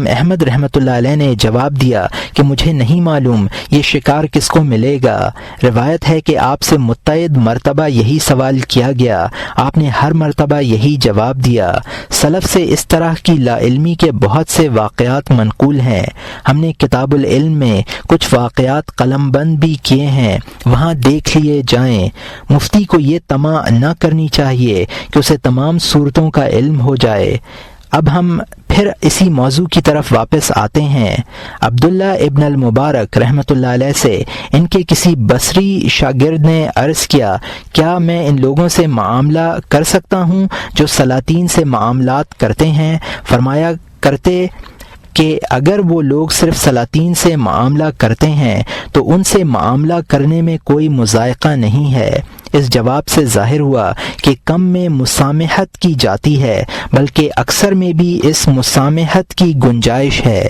احمد رحمۃ اللہ علیہ نے جواب دیا کہ مجھے نہیں معلوم یہ شکار کس کو ملے گا۔ روایت ہے کہ آپ سے متعدد مرتبہ یہی سوال کیا گیا، آپ نے ہر مرتبہ یہی جواب دیا۔ سلف سے اس طرح کی لا علمی کے بہت سے واقعات منقول ہیں۔ ہم نے کتاب العلم میں کچھ واقعات قلم بند بھی کیے ہیں، وہاں دیکھ لیے جائیں۔ مفتی کو یہ طمع نہ کرنی چاہیے کہ اسے تمام صورتوں کا علم ہو جائے۔ اب ہم پھر اسی موضوع کی طرف واپس آتے ہیں۔ عبداللہ ابن المبارک رحمۃ اللہ علیہ سے ان کے کسی بصری شاگرد نے عرض کیا، کیا میں ان لوگوں سے معاملہ کر سکتا ہوں جو سلاطین سے معاملات کرتے ہیں؟ فرمایا کرتے کہ اگر وہ لوگ صرف سلاطین سے معاملہ کرتے ہیں تو ان سے معاملہ کرنے میں کوئی مذائقہ نہیں ہے۔ اس جواب سے ظاہر ہوا کہ کم میں مسامحت کی جاتی ہے، بلکہ اکثر میں بھی اس مسامحت کی گنجائش ہے۔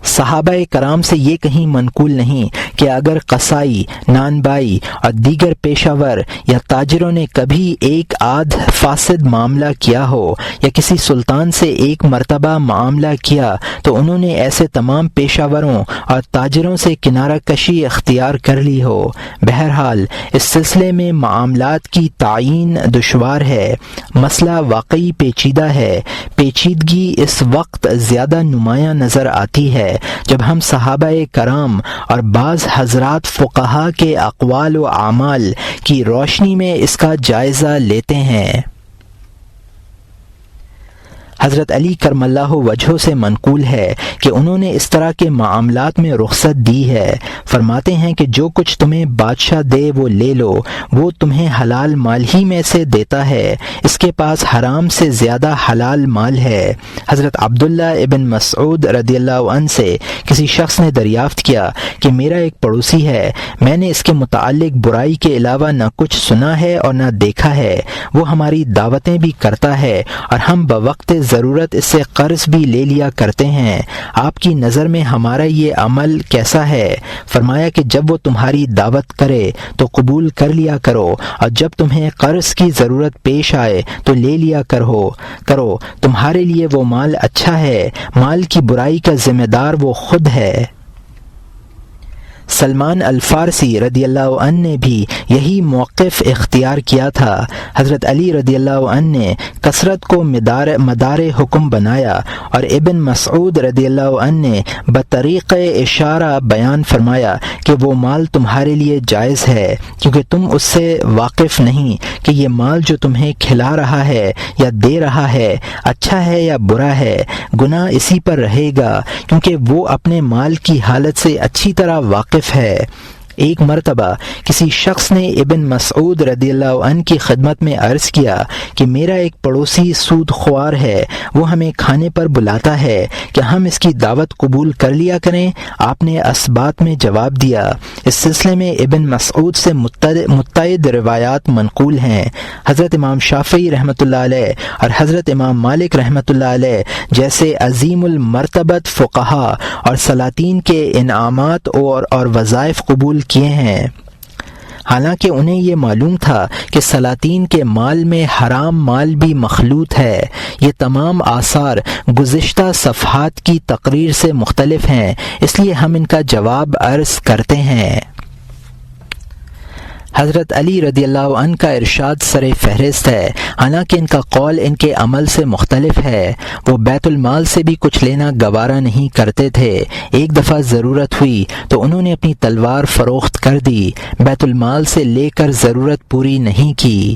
صحابہ کرام سے یہ کہیں منقول نہیں کہ اگر قصائی، نانبائی اور دیگر پیشہ ور یا تاجروں نے کبھی ایک آدھ فاسد معاملہ کیا ہو یا کسی سلطان سے ایک مرتبہ معاملہ کیا تو انہوں نے ایسے تمام پیشہ وروں اور تاجروں سے کنارہ کشی اختیار کر لی ہو۔ بہرحال اس سلسلے میں معاملات کی تعین دشوار ہے، مسئلہ واقعی پیچیدہ ہے۔ پیچیدگی اس وقت زیادہ نمایاں نظر آتی ہے جب ہم صحابہ کرام اور بعض حضرات فقہا کے اقوال و اعمال کی روشنی میں اس کا جائزہ لیتے ہیں۔ حضرت علی کرم اللہ وجہہ سے منقول ہے کہ انہوں نے اس طرح کے معاملات میں رخصت دی ہے۔ فرماتے ہیں کہ جو کچھ تمہیں بادشاہ دے وہ لے لو، وہ تمہیں حلال مال ہی میں سے دیتا ہے، اس کے پاس حرام سے زیادہ حلال مال ہے۔ حضرت عبداللہ ابن مسعود رضی اللہ عنہ سے کسی شخص نے دریافت کیا کہ میرا ایک پڑوسی ہے، میں نے اس کے متعلق برائی کے علاوہ نہ کچھ سنا ہے اور نہ دیکھا ہے، وہ ہماری دعوتیں بھی کرتا ہے اور ہم بوقت ضرورت اس سے قرض بھی لے لیا کرتے ہیں، آپ کی نظر میں ہمارا یہ عمل کیسا ہے؟ فرمایا کہ جب وہ تمہاری دعوت کرے تو قبول کر لیا کرو، اور جب تمہیں قرض کی ضرورت پیش آئے تو لے لیا کرو، تمہارے لیے وہ مال اچھا ہے، مال کی برائی کا ذمہ دار وہ خود ہے۔ سلمان الفارسی رضی اللہ عنہ نے بھی یہی موقف اختیار کیا تھا۔ حضرت علی رضی اللہ عنہ نے کثرت کو مدار حکم بنایا اور ابن مسعود رضی اللہ عنہ نے بطریق اشارہ بیان فرمایا کہ وہ مال تمہارے لیے جائز ہے، کیونکہ تم اس سے واقف نہیں کہ یہ مال جو تمہیں کھلا رہا ہے یا دے رہا ہے اچھا ہے یا برا ہے، گناہ اسی پر رہے گا، کیونکہ وہ اپنے مال کی حالت سے اچھی طرح واقف ہے۔ ایک مرتبہ کسی شخص نے ابن مسعود رضی اللہ عنہ کی خدمت میں عرض کیا کہ میرا ایک پڑوسی سود خوار ہے، وہ ہمیں کھانے پر بلاتا ہے کہ ہم اس کی دعوت قبول کر لیا کریں؟ آپ نے اسبات میں جواب دیا۔ اس سلسلے میں ابن مسعود سے متعدد روایات منقول ہیں۔ حضرت امام شافعی رحمۃ اللہ علیہ اور حضرت امام مالک رحمۃ اللہ علیہ جیسے عظیم المرتبت فقہا اور سلاطین کے انعامات اور وظائف قبول کیے ہیں، حالانکہ انہیں یہ معلوم تھا کہ سلاطین کے مال میں حرام مال بھی مخلوط ہے۔ یہ تمام آثار گزشتہ صفحات کی تقریر سے مختلف ہیں، اس لیے ہم ان کا جواب عرض کرتے ہیں۔ حضرت علی رضی اللہ عنہ کا ارشاد سر فہرست ہے، حالانکہ ان کا قول ان کے عمل سے مختلف ہے۔ وہ بیت المال سے بھی کچھ لینا گوارا نہیں کرتے تھے۔ ایک دفعہ ضرورت ہوئی تو انہوں نے اپنی تلوار فروخت کر دی، بیت المال سے لے کر ضرورت پوری نہیں کی۔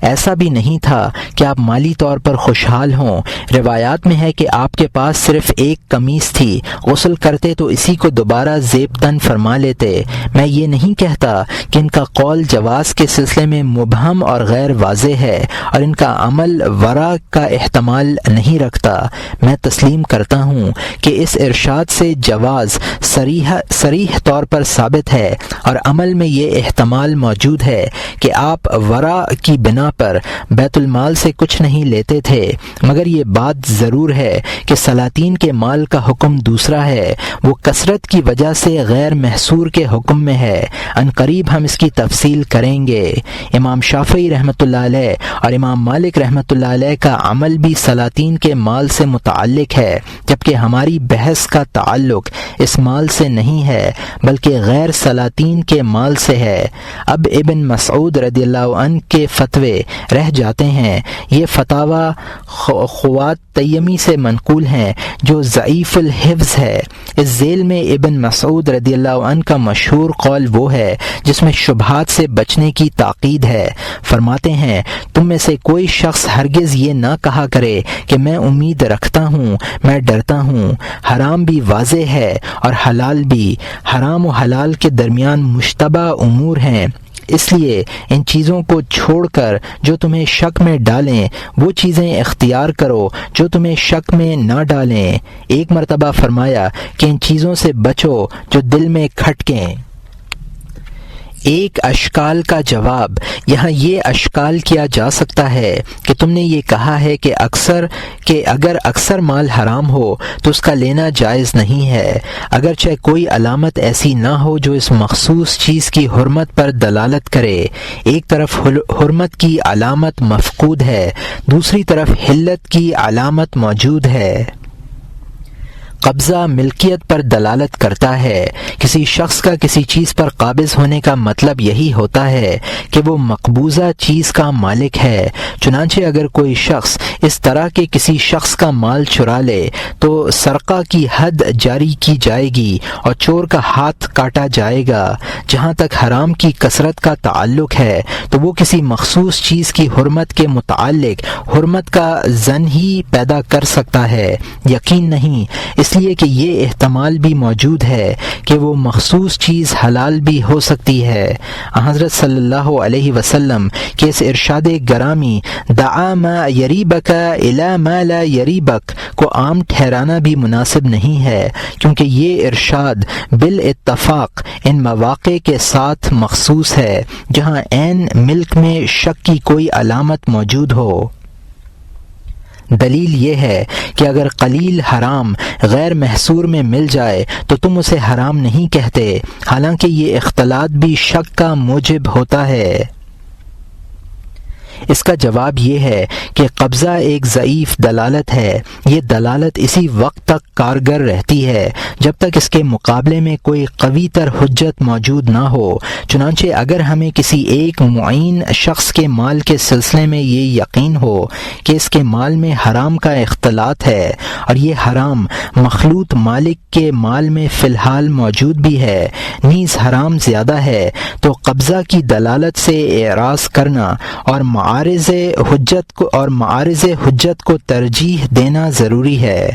ایسا بھی نہیں تھا کہ آپ مالی طور پر خوشحال ہوں۔ روایات میں ہے کہ آپ کے پاس صرف ایک قمیص تھی، غسل کرتے تو اسی کو دوبارہ زیب تن فرما لیتے۔ میں یہ نہیں کہتا کہ ان کا قول جواز کے سلسلے میں مبہم اور غیر واضح ہے اور ان کا عمل ورع کا احتمال نہیں رکھتا۔ میں تسلیم کرتا ہوں کہ اس ارشاد سے جواز صریح طور پر ثابت ہے اور عمل میں یہ احتمال موجود ہے کہ آپ ورع کی بنا پر بیت المال سے کچھ نہیں لیتے تھے، مگر یہ بات ضرور ہے کہ سلاطین کے مال کا حکم دوسرا ہے، وہ کثرت کی وجہ سے غیر محصور کے حکم میں ہے۔ ان قریب ہم اس کی تفصیل کریں گے۔ امام شافعی رحمۃ اللہ علیہ اور امام مالک رحمۃ اللہ علیہ کا عمل بھی سلاطین کے مال سے متعلق ہے، جبکہ ہماری بحث کا تعلق اس مال سے نہیں ہے بلکہ غیر سلاطین کے مال سے ہے۔ اب ابن مسعود رضی اللہ عنہ کے فتوے رہ جاتے ہیں۔ یہ فتاوی خوات تیمی سے منقول ہیں جو ضعیف الحفظ ہے۔ اس ذیل میں ابن مسعود رضی اللہ عنہ کا مشہور قول وہ ہے جس میں شبہات سے بچنے کی تاکید ہے۔ فرماتے ہیں، تم میں سے کوئی شخص ہرگز یہ نہ کہا کرے کہ میں امید رکھتا ہوں، میں ڈرتا ہوں۔ حرام بھی واضح ہے اور حلال بھی۔ حرام و حلال کے درمیان مشتبہ امور ہیں، اس لیے ان چیزوں کو چھوڑ کر جو تمہیں شک میں ڈالیں وہ چیزیں اختیار کرو جو تمہیں شک میں نہ ڈالیں۔ ایک مرتبہ فرمایا کہ ان چیزوں سے بچو جو دل میں کھٹکیں۔ ایک اشکال کا جواب یہاں یہ اشکال کیا جا سکتا ہے کہ تم نے یہ کہا ہے کہ اگر اکثر مال حرام ہو تو اس کا لینا جائز نہیں ہے، اگرچہ کوئی علامت ایسی نہ ہو جو اس مخصوص چیز کی حرمت پر دلالت کرے۔ ایک طرف حرمت کی علامت مفقود ہے، دوسری طرف حلت کی علامت موجود ہے۔ قبضہ ملکیت پر دلالت کرتا ہے۔ کسی شخص کا کسی چیز پر قابض ہونے کا مطلب یہی ہوتا ہے کہ وہ مقبوضہ چیز کا مالک ہے۔ چنانچہ اگر کوئی شخص اس طرح کے کسی شخص کا مال چرا لے تو سرقہ کی حد جاری کی جائے گی اور چور کا ہاتھ کاٹا جائے گا۔ جہاں تک حرام کی کثرت کا تعلق ہے تو وہ کسی مخصوص چیز کی حرمت کے متعلق حرمت کا ظن ہی پیدا کر سکتا ہے، یقین نہیں، اس لیے کہ یہ احتمال بھی موجود ہے کہ وہ مخصوص چیز حلال بھی ہو سکتی ہے۔ حضرت صلی اللہ علیہ وسلم کے اس ارشاد گرامی دعا ما یریبک الی ما لا یریبک کو عام ٹھہرانا بھی مناسب نہیں ہے، کیونکہ یہ ارشاد بالاتفاق ان مواقع کے ساتھ مخصوص ہے جہاں عین ملک میں شک کی کوئی علامت موجود ہو۔ دلیل یہ ہے کہ اگر قلیل حرام غیر محصور میں مل جائے تو تم اسے حرام نہیں کہتے، حالانکہ یہ اختلاط بھی شک کا موجب ہوتا ہے۔ اس کا جواب یہ ہے کہ قبضہ ایک ضعیف دلالت ہے۔ یہ دلالت اسی وقت تک کارگر رہتی ہے جب تک اس کے مقابلے میں کوئی قوی تر حجت موجود نہ ہو۔ چنانچہ اگر ہمیں کسی ایک معین شخص کے مال کے سلسلے میں یہ یقین ہو کہ اس کے مال میں حرام کا اختلاط ہے اور یہ حرام مخلوط مالک کے مال میں فی الحال موجود بھی ہے، نیز حرام زیادہ ہے، تو قبضہ کی دلالت سے اعراض کرنا اور معارض حجت کو ترجیح دینا ضروری ہے۔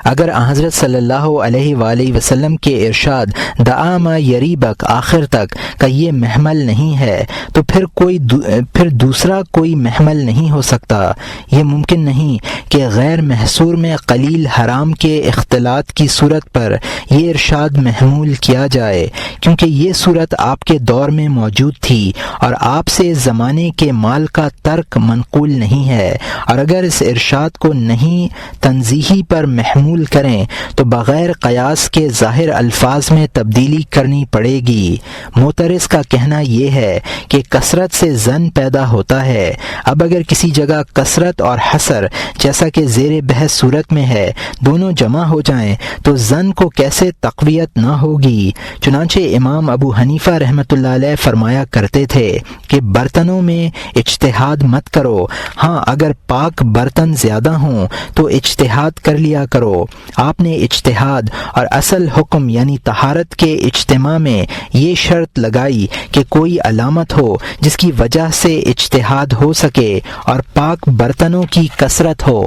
اگر حضرت صلی اللہ علیہ وآلہ وسلم کے ارشاد دعا ما یریبک آخر تک کا یہ محمل نہیں ہے تو پھر دوسرا کوئی محمل نہیں ہو سکتا۔ یہ ممکن نہیں کہ غیر محصور میں قلیل حرام کے اختلاط کی صورت پر یہ ارشاد محمول کیا جائے، کیونکہ یہ صورت آپ کے دور میں موجود تھی اور آپ سے زمانے کے مال کا ترک منقول نہیں ہے، اور اگر اس ارشاد کو نہیں تنزیہی پر محمول کریں تو بغیر قیاس کے ظاہر الفاظ میں تبدیلی کرنی پڑے گی۔ معترض کا کہنا یہ ہے کہ کثرت سے ظن پیدا ہوتا ہے۔ اب اگر کسی جگہ کثرت اور حصر جیسا کہ زیر بحث صورت میں ہے دونوں جمع ہو جائیں تو ظن کو کیسے تقویت نہ ہوگی؟ چنانچہ امام ابو حنیفہ رحمۃ اللہ علیہ فرمایا کرتے تھے کہ برتنوں میں اجتہاد مت کرو، ہاں اگر پاک برتن زیادہ ہوں تو اجتہاد کر لیا کرو، آپ نے اجتہاد اور اصل حکم یعنی طہارت کے اجتماع میں یہ شرط لگائی کہ کوئی علامت ہو جس کی وجہ سے اجتہاد ہو سکے اور پاک برتنوں کی کثرت ہو۔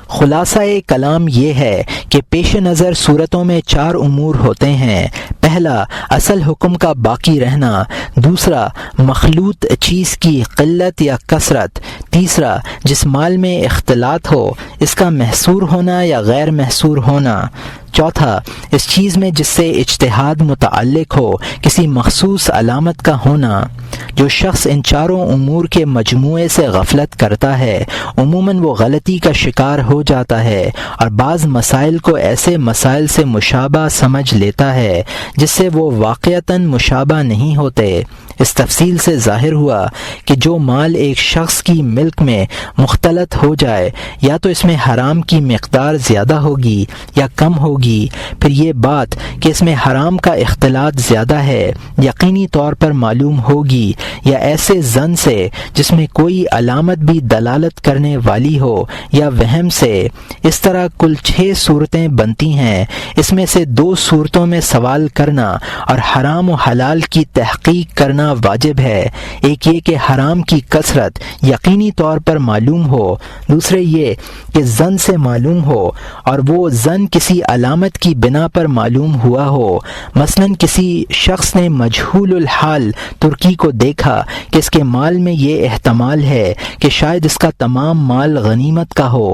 خلاصہ کلام یہ ہے کہ پیش نظر صورتوں میں 4 امور ہوتے ہیں۔ پہلا، اصل حکم کا باقی رہنا۔ دوسرا، مخلوط چیز کی قلت یا کثرت۔ تیسرا، جس مال میں اختلاط ہو اس کا محصور ہونا یا غیر محصور ہونا۔ چوتھا، اس چیز میں جس سے اجتہاد متعلق ہو کسی مخصوص علامت کا ہونا۔ جو شخص ان 4 امور کے مجموعے سے غفلت کرتا ہے عموماً وہ غلطی کا شکار ہو جاتا ہے اور بعض مسائل کو ایسے مسائل سے مشابہ سمجھ لیتا ہے جس سے وہ واقعتاً مشابہ نہیں ہوتے۔ اس تفصیل سے ظاہر ہوا کہ جو مال ایک شخص کی ملک میں مختلط ہو جائے یا تو اس میں حرام کی مقدار زیادہ ہوگی یا کم ہوگی، پھر یہ بات کہ اس میں حرام کا اختلاط زیادہ ہے یقینی طور پر معلوم ہوگی، یا ایسے ظن سے جس میں کوئی علامت بھی دلالت کرنے والی ہو یا وہم سے۔ اس طرح کل 6 صورتیں بنتی ہیں۔ اس میں سے 2 صورتوں میں سوال کرنا اور حرام و حلال کی تحقیق کرنا واجب ہے۔ ایک یہ کہ حرام کی کثرت یقینی طور پر معلوم ہو، دوسرے یہ کہ ظن سے معلوم ہو اور وہ ظن کسی علامت کی بنا پر معلوم ہوا ہو۔ مثلا کسی شخص نے مجہول الحال ترکی کو دیکھا کہ اس کے مال میں یہ احتمال ہے کہ شاید اس کا تمام مال غنیمت کا ہو۔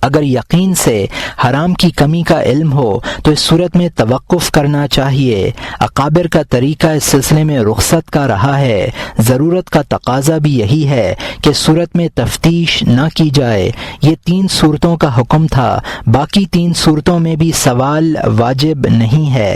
اگر یقین سے حرام کی کمی کا علم ہو تو اس صورت میں توقف کرنا چاہیے۔ اکابر کا طریقہ اس سلسلے میں رخصت کا رہا ہے۔ ضرورت کا تقاضا بھی یہی ہے کہ اس صورت میں تفتیش نہ کی جائے۔ یہ 3 صورتوں کا حکم تھا، باقی 3 صورتوں میں بھی سوال واجب نہیں ہے۔